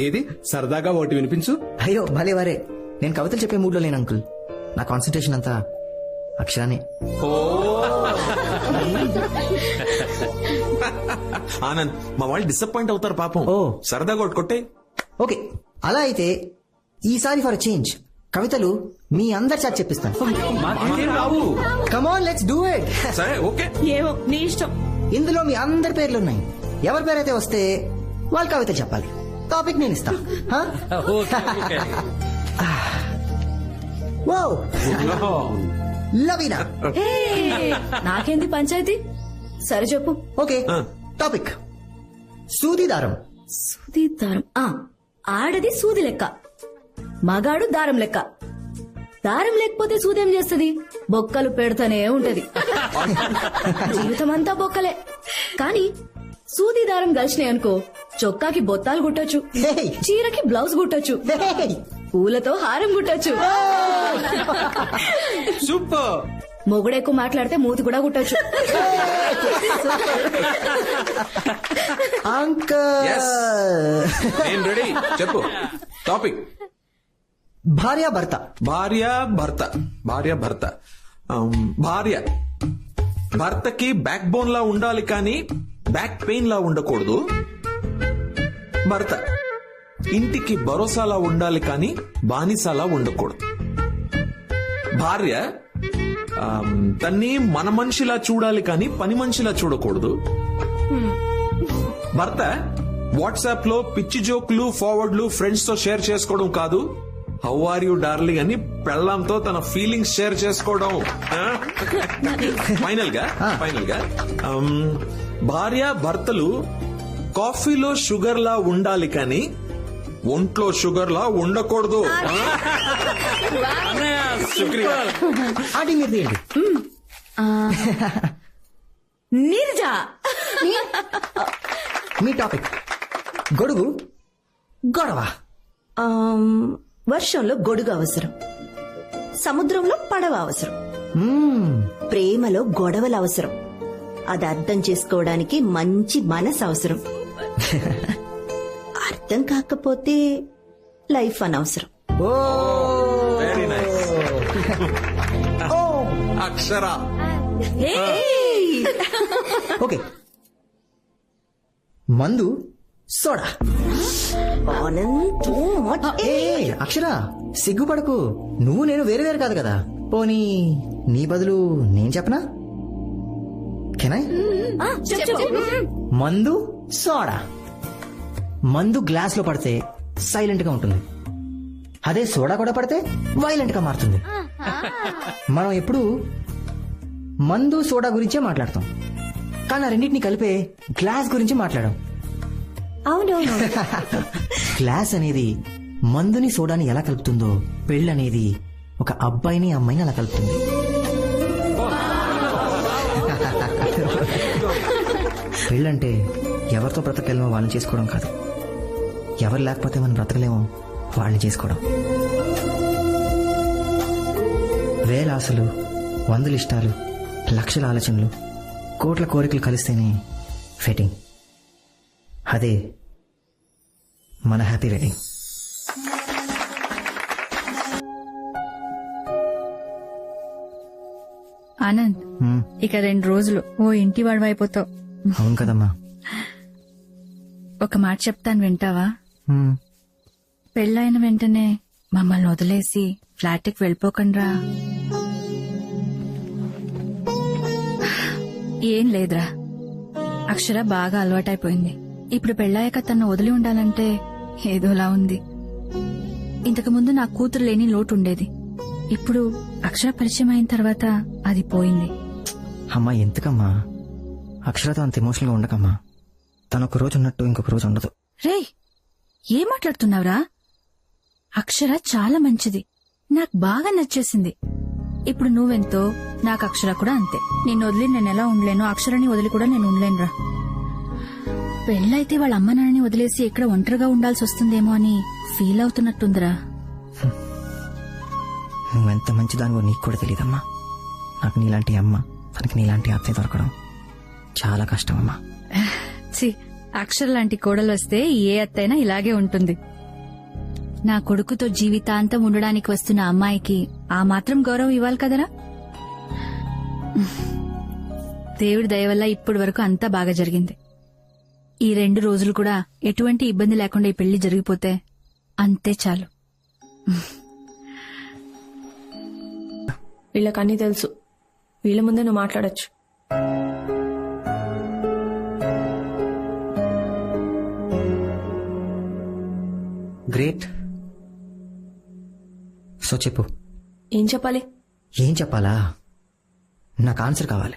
ఏది సరదాగా ఒకటి వినిపించు. అయ్యో భలే వరే, నేను కవితలు చెప్పే మూడ్ లో లేను అంకుల్. నా కాన్సన్ట్రేషన్ అంతా అక్షరానే. ఆనంద్, మా వాళ్ళు డిసప్పాయింట్ అవుతారు పాపం. ఓ. సరదాగా ఒకటి కొట్టే. ఓకే, అలా అయితే ఈసారి ఫర్ చేంజ్ కవితలు మీ అందరి చేత చెప్పిస్తాను. Come on let's do it. సరే ఓకే. ఏమో నీ ఇష్టం. ఇందులో మీ అందరి పేర్లు ఉన్నాయి. ఎవరి పేరైతే వస్తే వాళ్ళు కవిత చెప్పాలి. టాపిక్ నేను ఇస్తా. లవీనా. నాకేంది పంచాయతీ? సరే చెప్పు. ఓకే, టాపిక్ సూది దారం. సూది దారం. ఆడది సూది లెక్క, మగాడు దారం లెక్క. దారం లేకపోతే సూదేం చేస్తది? బొక్కలు పెడతానే ఉంటది. జీవితం అంతా బొక్కలే. కానీ సూది దారం కలిసినాయి అనుకో, చొక్కాకి బొత్తాలు కుట్టొచ్చు, Hey. చీరకి బ్లౌజ్ కుట్టొచ్చు, Hey. పూలతో హారం కుట్టొచ్చు. సూపర్. మొగుడెక్కువ మాట్లాడితే మూతి కూడా కుట్టొచ్చు. అంకల్. Yes. నేను రెడీ. చెప్పు టాపిక్. భార్య భర్త. భార్య భర్త. భార్య భర్త. భార్య భర్తకి బ్యాక్ బోన్ లా ఉండాలి కానీ బ్యాక్ పెయిన్ లా ఉండకూడదు. భర్త ఇంటికి భరోసాలా ఉండాలి కానీ బానిసలా ఉండకూడదు. భార్య తన్ని మన మనిషిలా చూడాలి కానీ పని మనిషిలా చూడకూడదు. భర్త వాట్సాప్ లో పిచ్చి జోకులు ఫార్వర్డ్లు ఫ్రెండ్స్ తో షేర్ చేసుకోవడం కాదు, హౌ ఆర్ యూ డార్లింగ్ అని పెళ్ళాంతో తన ఫీలింగ్స్ షేర్ చేసుకోవడం. ఫైనల్ గా భార్య భర్తలు కాఫీలో షుగర్ లా ఉండాలి కానీ ఒంట్లో షుగర్ లా ఉండకూడదు. ఆంటీ మీరు తీయండి. నీరజ. మీ టాపిక్ గొడుగు గొడవ. వర్షంలో గొడుగు అవసరం, సముద్రంలో పడవ అవసరం, ప్రేమలో గొడవలు అవసరం, అది అర్థం చేసుకోవడానికి మంచి మనసు అవసరం, అర్థం కాకపోతే లైఫ్ అనవసరం. Very nice. అక్షర. ఓకే, మందు సోడా. ఆనంద్ ఏ అక్షర సిగ్గుపడకు, నువ్వు నేను వేరు వేరు కాదు కదా. పోనీ నీ బదులు నేను చెప్పనా? కెనాయ్? మందు సోడా. మందు గ్లాస్ లో పడితే సైలెంట్ గా ఉంటుంది, అదే సోడా కూడా పడితే వైలెంట్ గా మారుతుంది. మనం ఎప్పుడు మందు సోడా గురించే మాట్లాడతాం, కానీ ఆ రెండింటిని కలిపే గ్లాస్ గురించి మాట్లాడాం. అవునవును. గ్లాస్ అనేది మందుని సోడాని ఎలా కలుపుతుందో, పెళ్ళనేది ఒక అబ్బాయిని అమ్మాయిని అలా కలుపుతుంది. పెళ్ళంటే ఎవరితో బ్రతకలేమో వాళ్ళని చేసుకోవడం కాదు, ఎవరు లేకపోతే మనం బ్రతకలేమో వాళ్ళని చేసుకోవడం. వేల ఆశలు, వందల ఇష్టాలు, లక్షల ఆలోచనలు, కోట్ల కోరికలు కలిస్తేనే వెడ్డింగ్. అదే మన హ్యాపీ వెడ్డింగ్. ఆనంద్, ఇక 2 రోజులు ఓ ఇంటి వాడివైపోతావు. అవును కదమ్మా. ఒక మాట చెప్తాను, వింటావా? పెళ్ళైన వెంటనే మమ్మల్ని వదిలేసి ఫ్లాట్కి వెళ్ళిపోకండ్రా. ఏం లేదురా, అక్షర బాగా అలవాటైపోయింది. ఇప్పుడు పెళ్ళాక తను వదిలి ఉండాలంటే ఏదోలా ఉంది. ఇంతకు ముందు నా కూతురు లేని లోటు ఉండేది, ఇప్పుడు అక్షర పరిచయం అయిన తర్వాత అది పోయింది. అమ్మా ఎందుకమ్మా అక్షరతో అంత ఎమోషనల్ గా ఉండకమ్మా. తను ఒక రోజు ఉన్నట్టు ఇంకొక రోజు ఉండదు. రేయ్, ఏం మాట్లాడుతున్నావురా? అక్షర చాలా మంచిది, నాకు బాగా నచ్చేసింది. ఇప్పుడు నువ్వెంతో నాకు అక్షర కూడా అంతే. నిన్ను వదిలి నేను ఎలా ఉండలేను, అక్షరాన్ని వదిలి కూడా నేను ఉండలేనురా. పెళ్ళైతే వాళ్ళ అమ్మ నాన్నని వదిలేసి ఇక్కడ ఒంటరిగా ఉండాల్సి వస్తుందేమో అని ఫీల్ అవుతున్నట్టుందిరా. నువ్వెంత మంచిదానివో నీకు కూడా తెలియదమ్మా. నాకు నీలాంటి అమ్మ, తనకి నీలాంటి అత్తయ్య దొరకడం చాలా కష్టం అమ్మా. ఛీ, అక్షర లాంటి కోడలు వస్తే ఏ అత్తైనా ఇలాగే ఉంటుంది. నా కొడుకుతో జీవితాంతం ఉండడానికి వస్తున్న అమ్మాయికి ఆ మాత్రం గౌరవం ఇవ్వాలి కదరా. దేవుడి దయ వల్ల ఇప్పటి వరకు అంతా బాగా జరిగింది. ఈ 2 రోజులు కూడా ఎటువంటి ఇబ్బంది లేకుండా ఈ పెళ్లి జరిగిపోతే అంతే చాలు. వీళ్ళకన్నీ తెలుసు. వీళ్ళ ముందే నువ్వు మాట్లాడొచ్చు. గ్రేట్. సో చెప్పు, ఏం చెప్పాలి? ఏం చెప్పాలా? నాకు ఆన్సర్ కావాలి.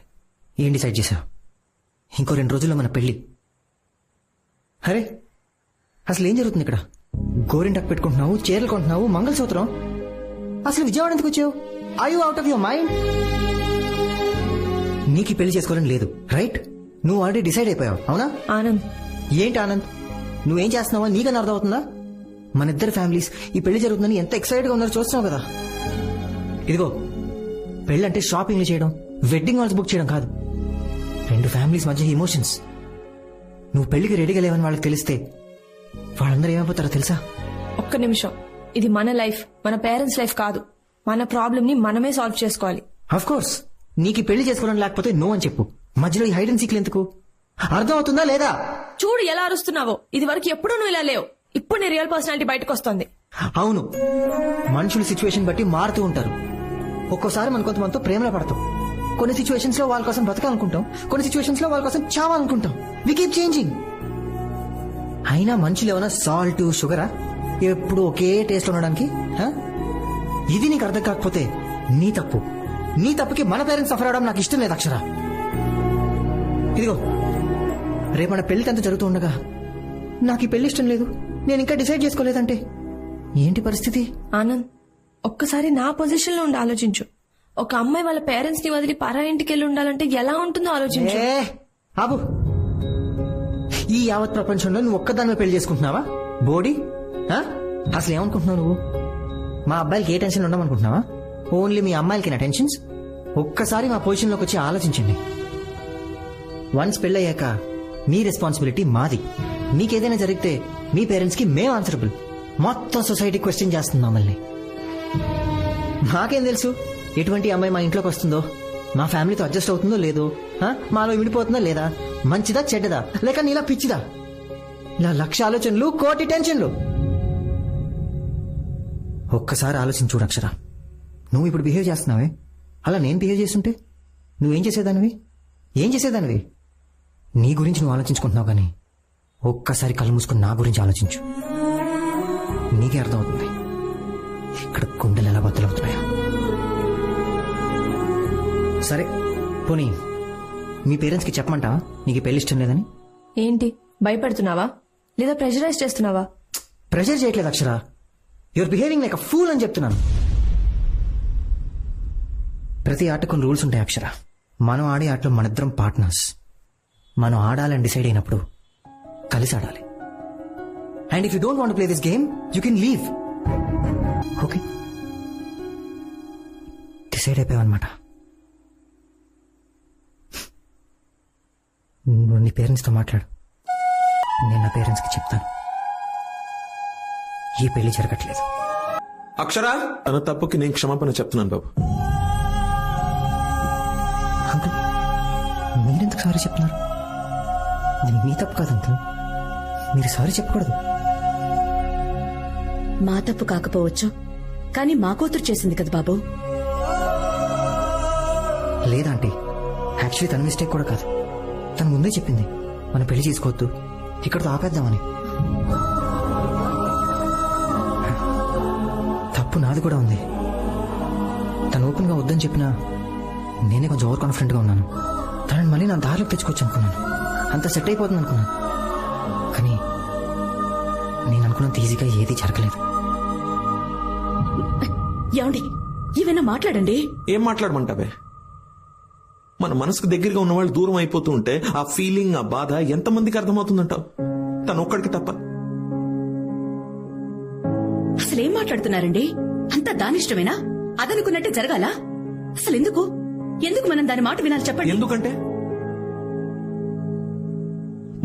ఏం డిసైడ్ చేశావు? ఇంకో 2 రోజుల్లో మన పెళ్లి. అరే అసలు ఏం జరుగుతుంది ఇక్కడ? గోరింటాకు పెట్టుకుంటున్నావు, చీరలు కొంటున్నావు, మంగళసూత్రం. అసలు విజయవాడ ఎందుకు వచ్చావు? Are you out of your mind? నీకు ఈ పెళ్లి చేసుకోవాలని లేదు, రైట్? నువ్వు ఆల్రెడీ డిసైడ్ అయిపోయావు, అవునా? ఆనంద్, ఏంటి ఆనంద్? నువ్వేం చేస్తున్నావో నీకన్నా అర్థం అవుతుందా? మన ఇద్దరు ఫ్యామిలీస్ ఈ పెళ్లి జరుగుతుందని ఎంత ఎక్సైటెడ్ గా ఉన్నారో చూస్తున్నావు కదా. ఇదిగో, పెళ్లి అంటే షాపింగ్లు చేయడం, వెడ్డింగ్ హాల్స్ బుక్ చేయడం కాదు. 2 ఫ్యామిలీస్ మధ్య ఎమోషన్స్. నువ్వు పెళ్లికి రెడీగా లేవని వాళ్ళకి తెలిస్తే వాళ్ళందరూ ఏమైపోతారో తెలుసా? ఒక్క నిమిషం. ఇది మన లైఫ్, మన పేరెంట్స్ లైఫ్ కాదు. మన ప్రాబ్లం ని మనమే సాల్వ్ చేసుకోవాలి. ఆఫ్ కోర్స్, నీకు ఈ పెళ్లి చేసుకోవడం లేకపోతే నో అని చెప్పు. మధ్యలో ఈ హైడ్ అండ్ సీక్లు ఎందుకు? అర్థం అవుతుందా లేదా? చూడు ఎలా అరుస్తున్నావో. ఇది వరకు ఎప్పుడూ నువ్వు ఇలా లేవు. ఇప్పుడు నీ రియల్ పర్సనాలిటీ బయటకు వస్తుంది. అవును, మనుషులు సిచ్యువేషన్ బట్టి మారుతూ ఉంటారు. ఒక్కోసారి మన కొంతమందితో ప్రేమలో పడతాం. కొన్ని సిచ్యువేషన్స్ లో వాళ్ళ కోసం బ్రతకాలనుకుంటాం, కొన్ని సిచ్యువేషన్స్ లో వాళ్ళ కోసం చావాలనుకుంటాం. We keep changing. అయినా మనుషులు ఏమైనా సాల్ట్ షుగరా ఎప్పుడు ఒకే టేస్ట్ ఉండడానికి? ఇది నీకు అర్థం కాకపోతే నీ తప్పు. నీ తప్పుకి మన పేరెంట్స్ సఫర్ అవడం నాకు ఇష్టం లేదు అక్షర. ఇదిగో, రేపు మన పెళ్లికి అంత జరుగుతూ ఉండగా నాకు ఈ పెళ్లి ఇష్టం లేదు, నేను ఇంకా డిసైడ్ చేసుకోలేదంటే ఏంటి పరిస్థితి? ఆనంద్, ఒక్కసారి నా పొజిషన్ లో ఉండి ఆలోచించు. ఒక అమ్మాయి వాళ్ళ పేరెంట్స్ ని వదిలి పరా ఇంటికి వెళ్ళి ఉండాలంటే ఎలా ఉంటుందో ఆలోచించు. ఆబు, ఈ యావత్ ప్రపంచంలో నువ్వు ఒక్కదాన్ని పెళ్లి చేసుకుంటున్నావా బోడీ? అసలు ఏమనుకుంటున్నావు నువ్వు? మా అబ్బాయిలకి ఏ టెన్షన్ ఉండమనుకుంటున్నావా? ఓన్లీ మీ అమ్మాయిలకి నా టెన్షన్స్? ఒక్కసారి మా పొజిషన్ లోకి వచ్చి ఆలోచించండి. వన్స్ పెళ్ళయ్యాక మీ రెస్పాన్సిబిలిటీ మాది. మీకేదైనా జరిగితే మీ పేరెంట్స్ కి మేము ఆన్సరబుల్. మొత్తం సొసైటీ క్వశ్చన్ చేస్తుంది మమ్మల్ని. నాకేం తెలుసు ఎటువంటి అమ్మాయి మా ఇంట్లోకి వస్తుందో, మా ఫ్యామిలీతో అడ్జస్ట్ అవుతుందో లేదో, మాలో విడిపోతుందో లేదా, మంచిదా చెడ్డదా, లేక నీలా పిచ్చిదా? ఇలా 1,00,000 ఆలోచనలు, 1,00,00,000 టెన్షన్లు. ఒక్కసారి ఆలోచించు అక్షర. నువ్వు ఇప్పుడు బిహేవ్ చేస్తున్నావే, అలా నేను బిహేవ్ చేస్తుంటే నువ్వేం చేసేదానివి? ఏం చేసేదానివి? నీ గురించి నువ్వు ఆలోచించుకుంటున్నావు కానీ ఒక్కసారి కళ్ళు మూసుకుని నా గురించి ఆలోచించు. నీకే అర్థమవుతుంది ఇక్కడ గుండెలు ఎలా బద్దలవుతున్నాయో. సరే పోనీ మీ పేరెంట్స్ కి చెప్పమంటావా నీకు పెళ్లి ఇష్టం లేదని? ఏంటి భయపడుతున్నావా లేదా ప్రెషరైజ్ చేస్తున్నావా? ప్రెషర్ చేయట్లేదు Akshara, your behaving like a fool అని చెప్తున్నాను. ప్రతి ఆటకు కొన్ని రూల్స్ ఉంటాయి అక్షర. మనం ఆడే ఆటలో మనిద్దరం పార్ట్నర్స్. మనం ఆడాలని డిసైడ్ అయినప్పుడు కలిసి ఆడాలి. And if you don't want play this game you can leave. Okay, decide అయిపోయావన్నమాట. నువ్వు నీ పేరెంట్స్తో మాట్లాడు, నేను నా పేరెంట్స్కి చెప్తాను ఈ పెళ్లి జరగట్లేదు. అక్షరా, తన తప్పుకి నేను క్షమాపణ చెప్తున్నాను బాబు. అంకుల్, మీరెందుకు సారీ చెప్తున్నారు? ఇది మీ తప్పు కాదు అంకుల్, మీరు సారీ చెప్పకూడదు. మా తప్పు కాకపోవచ్చు, కానీ మా కూతురు చేసింది కదా బాబు. లేదా ఆంటీ, యాక్చువల్లీ తన మిస్టేక్ కూడా కాదు. తను ముందే చెప్పింది మనం పెళ్లి చేసుకోవద్దు, ఇక్కడతో ఆపేద్దామని. తప్పు నాది కూడా ఉంది. తను ఓపెన్ గా వద్దని చెప్పినా నేనే కొంచెం ఓవర్ కాన్ఫిడెంట్ గా ఉన్నాను. తనని మళ్ళీ నా దారిలోకి తెచ్చుకోవచ్చు అనుకున్నాను, అంత సెట్ అయిపోతుంది అనుకున్నాను. కానీ నేను అనుకున్నంత ఈజీగా ఏది జరగలేదు. ఏమండి, ఏమైనా మాట్లాడండి. ఏం మాట్లాడమంటావే? మన మనసుకు దగ్గరగా ఉన్న వాళ్ళు దూరం అయిపోతూ ఉంటే ఆ ఫీలింగ్, ఆ బాధ ఎంతమందికి అర్థమవుతుందంటావు? తను ఒక్కడికి తప్ప. అసలేం మాట్లాడుతున్నారండి? అంతా దానిష్టమేనా? అదనుకున్నట్టే జరగాల? అసలు ఎందుకు ఎందుకు మనం దాని మాట వినాలి చెప్పండి? ఎందుకంటే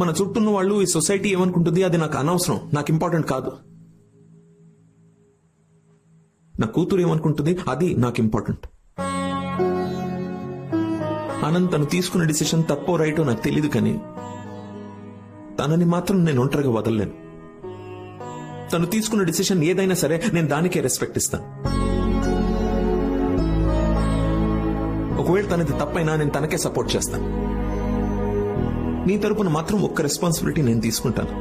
మన చుట్టూన్న వాళ్ళు, ఈ సొసైటీ ఏమనుకుంటుంది అది నాకు అనవసరం, నాకు ఇంపార్టెంట్ కాదు. నా కూతురు ఏమనుకుంటుంది అది నాకు ఇంపార్టెంట్. ఆనంద్ తను తీసుకున్న డిసిషన్ తప్పో రైటో నాకు తెలీదు, కానీ తనని మాత్రం నేను ఒంటరిగా వదలలేను. తను తీసుకున్న డిసిషన్ ఏదైనా సరే నేను దానికే రెస్పెక్ట్ ఇస్తాను. ఒకవేళ తనది తప్పైనా నేను తనకే సపోర్ట్ చేస్తాను. నీ తరపున మాత్రం ఒక్క రెస్పాన్సిబిలిటీ నేను తీసుకుంటాను.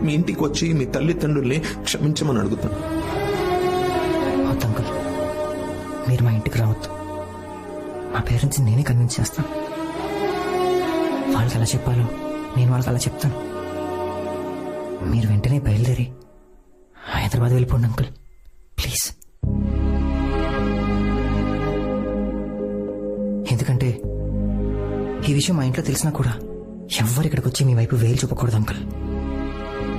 మీ ఇంటికి వచ్చి మీ తల్లిదండ్రుల్ని క్షమించమని అడుగుతాను. అంకుల్, మీరు మా ఇంటికి రావద్దు. మా పేరెంట్స్ నేనే కన్విన్స్ చేస్తాను. వాళ్ళకి ఎలా చెప్పాలో నేను వాళ్ళకి అలా చెప్తాను. మీరు వెంటనే బయలుదేరి హైదరాబాద్ వెళ్ళిపోండి అంకుల్, ప్లీజ్. ఎందుకంటే ఈ విషయం మా ఇంట్లో తెలిసినా కూడా ఎవ్వరు ఇక్కడికి వచ్చి మీ వైపు వేలు చూపకూడదు అంకుల్.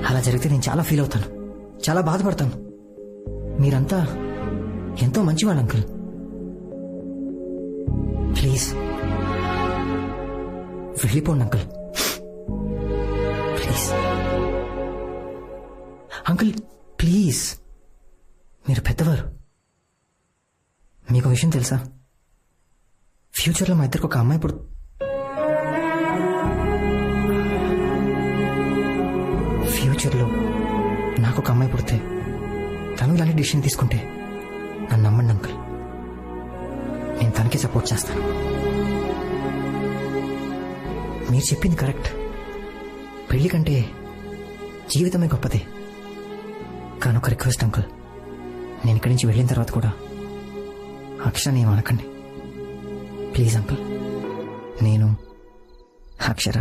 అలా జరిగితే నేను చాలా ఫీల్ అవుతాను, చాలా బాధపడతాను. మీరంతా ఎంతో మంచివాళ్ళు అంకుల్. ప్లీజ్ వెళ్ళిపోండి అంకుల్, ప్లీజ్. అంకుల్ ప్లీజ్, మీరు పెద్దవారు. మీకు విషయం తెలుసా? ఫ్యూచర్లో మా ఇద్దరికి ఒక అమ్మాయి ఫ్యూచర్లో నాకు ఒక అమ్మాయి పుడితే తను ఇలాంటి డిసిషన్ తీసుకుంటే నన్ను నమ్మండి అంకుల్, నేను తనకే సపోర్ట్ చేస్తాను. మీరు చెప్పింది కరెక్ట్. పెళ్లి కంటే జీవితమే గొప్పదే. కానీ ఒక రిక్వెస్ట్ అంకుల్, నేను ఇక్కడి నుంచి వెళ్ళిన తర్వాత కూడా అక్షరని ఏమనకండి ప్లీజ్ అంకుల్. నేను అక్షర.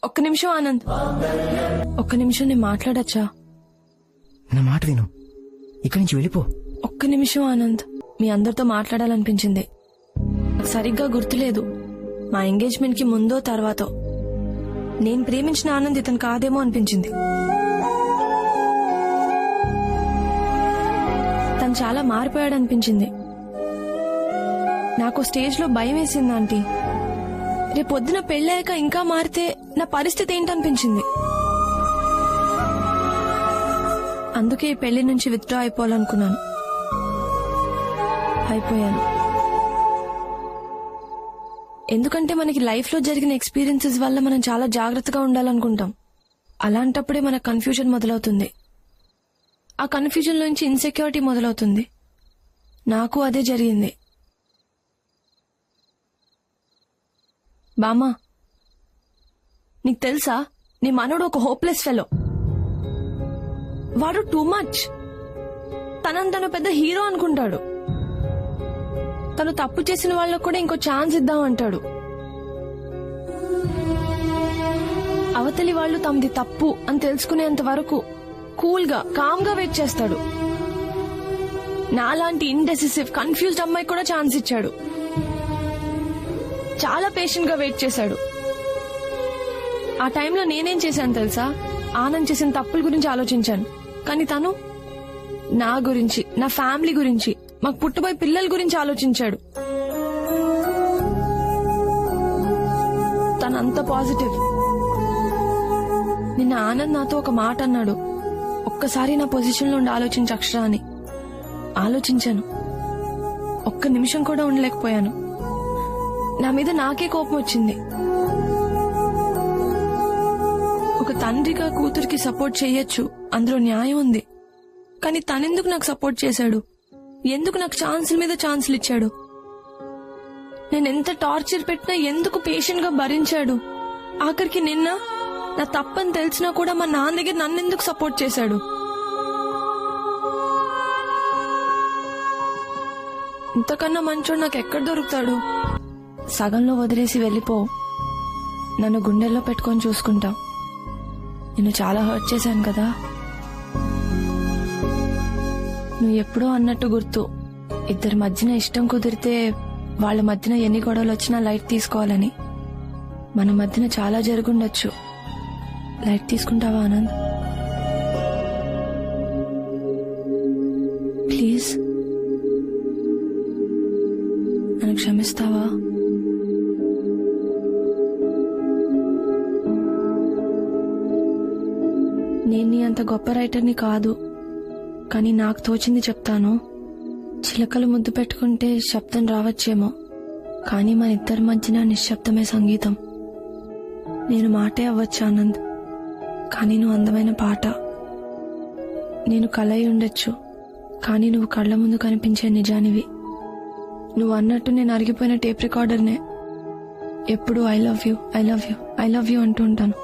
ఒక్క నిమిషం ఆనంద్, ఒక్క నిమిషం నేను మాట్లాడచ్చా? నా మాట విను, ఇక్కడి నుంచి వెళ్ళిపో. ఒక్క నిమిషం ఆనంద్, మీ అందరితో మాట్లాడాలనిపించింది. సరిగ్గా గుర్తులేదు మా ఎంగేజ్మెంట్ కి ముందో తర్వాతో. నేను ప్రేమించిన ఆనంద్ ఇతను కాదేమో అనిపించింది. తను చాలా మారిపోయాడు అనిపించింది. నాకు స్టేజ్ లో భయం వేసింది ఆంటీ. రేపొద్దున పెళ్ళాక ఇంకా మారితే నా పరిస్థితి ఏంటనిపించింది. అందుకే ఈ పెళ్లి నుంచి విత్డ్రా అయిపోవాలనుకున్నాను. అయిపోయాను. ఎందుకంటే మనకి లైఫ్ లో జరిగిన ఎక్స్పీరియన్సెస్ వల్ల మనం చాలా జాగ్రత్తగా ఉండాలనుకుంటాం. అలాంటప్పుడే మనకు కన్ఫ్యూజన్ మొదలవుతుంది. ఆ కన్ఫ్యూజన్ నుంచి ఇన్సెక్యూరిటీ మొదలవుతుంది. నాకు అదే జరిగింది. బామ్మా, నీకు తెలుసా నీ మనోడు ఒక హోప్లెస్ ఫెలో. వాడు టూ మచ్. తను పెద్ద హీరో అనుకుంటాడు. తను తప్పు చేసిన వాళ్ళకు కూడా ఇంకో ఛాన్స్ ఇద్దాం అంటాడు. అవతలి వాళ్ళు తమది తప్పు అని తెలుసుకునేంత వరకు కూల్ గా కామ్ గా వెయిట్ చేస్తాడు. నాలాంటి ఇండెసిసివ్ కన్ఫ్యూజ్డ్ అమ్మాయి కూడా ఛాన్స్ ఇచ్చాడు. చాలా పేషెంట్ గా వెయిట్ చేశాడు. ఆ టైంలో నేనేం చేశాను తెలుసా? ఆనంద్ చేసిన తప్పుల గురించి ఆలోచించాను. కానీ తను నా గురించి, నా ఫ్యామిలీ గురించి, మాకు పుట్టబోయే పిల్లల గురించి ఆలోచించాడు. తనంత పాజిటివ్. నిన్న ఆనంద్ నాతో ఒక మాట అన్నాడు. ఒక్కసారి నా పొజిషన్ లో ఉండి ఆలోచించు అక్షర అని. ఆలోచించాను. ఒక్క నిమిషం కూడా ఉండలేకపోయాను. నా మీద నాకే కోపం వచ్చింది. ఒక తండ్రిగా కూతురికి సపోర్ట్ చేయొచ్చు, అందులో న్యాయం ఉంది. కానీ తనెందుకు నాకు సపోర్ట్ చేశాడు? ఎందుకు నాకు ఛాన్సుల మీద ఛాన్సులు ఇచ్చాడు? నేనెంత టార్చర్ పెట్టినా ఎందుకు పేషెంట్ గా భరించాడు? ఆఖరికి నిన్న నా తప్పని తెలిసినా కూడా మా నాన్న దగ్గర నన్నెందుకు సపోర్ట్ చేశాడు? ఇంతకన్నా మంచోడు నాకు ఎక్కడ దొరుకుతాడు? సగంలో వదిలేసి వెళ్ళిపో. నన్ను గుండెల్లో పెట్టుకొని చూసుకుంటా. నిన్ను చాలా హర్ట్ చేశాను కదా. నువ్వు ఎప్పుడో అన్నట్టు గుర్తు, ఇద్దరి మధ్యన ఇష్టం కుదిరితే వాళ్ళ మధ్యన ఎన్ని గొడవలు వచ్చినా లైట్ తీసుకోవాలని. మన మధ్యన చాలా జరుగుండొచ్చు. లైట్ తీసుకుంటావా ఆనంద్? ప్లీజ్. నేను నీ అంత గొప్ప రైటర్ని కాదు, కానీ నాకు తోచింది చెప్తాను. చిలకలు ముద్దు పెట్టుకుంటే శబ్దం రావచ్చేమో, కానీ మన ఇద్దరి మధ్యన నిశ్శబ్దమే సంగీతం. నేను మాటే అవ్వచ్చు ఆనంద్, కానీ నువ్వు అందమైన పాట. నేను కలయి ఉండొచ్చు, కానీ నువ్వు కళ్ళ ముందు కనిపించే నిజానివి. నువ్వు అన్నట్టు నేను అరిగిపోయిన టేప్ రికార్డర్నే. ఎప్పుడు I love you, I love you, I love you అంటూ ఉంటాను.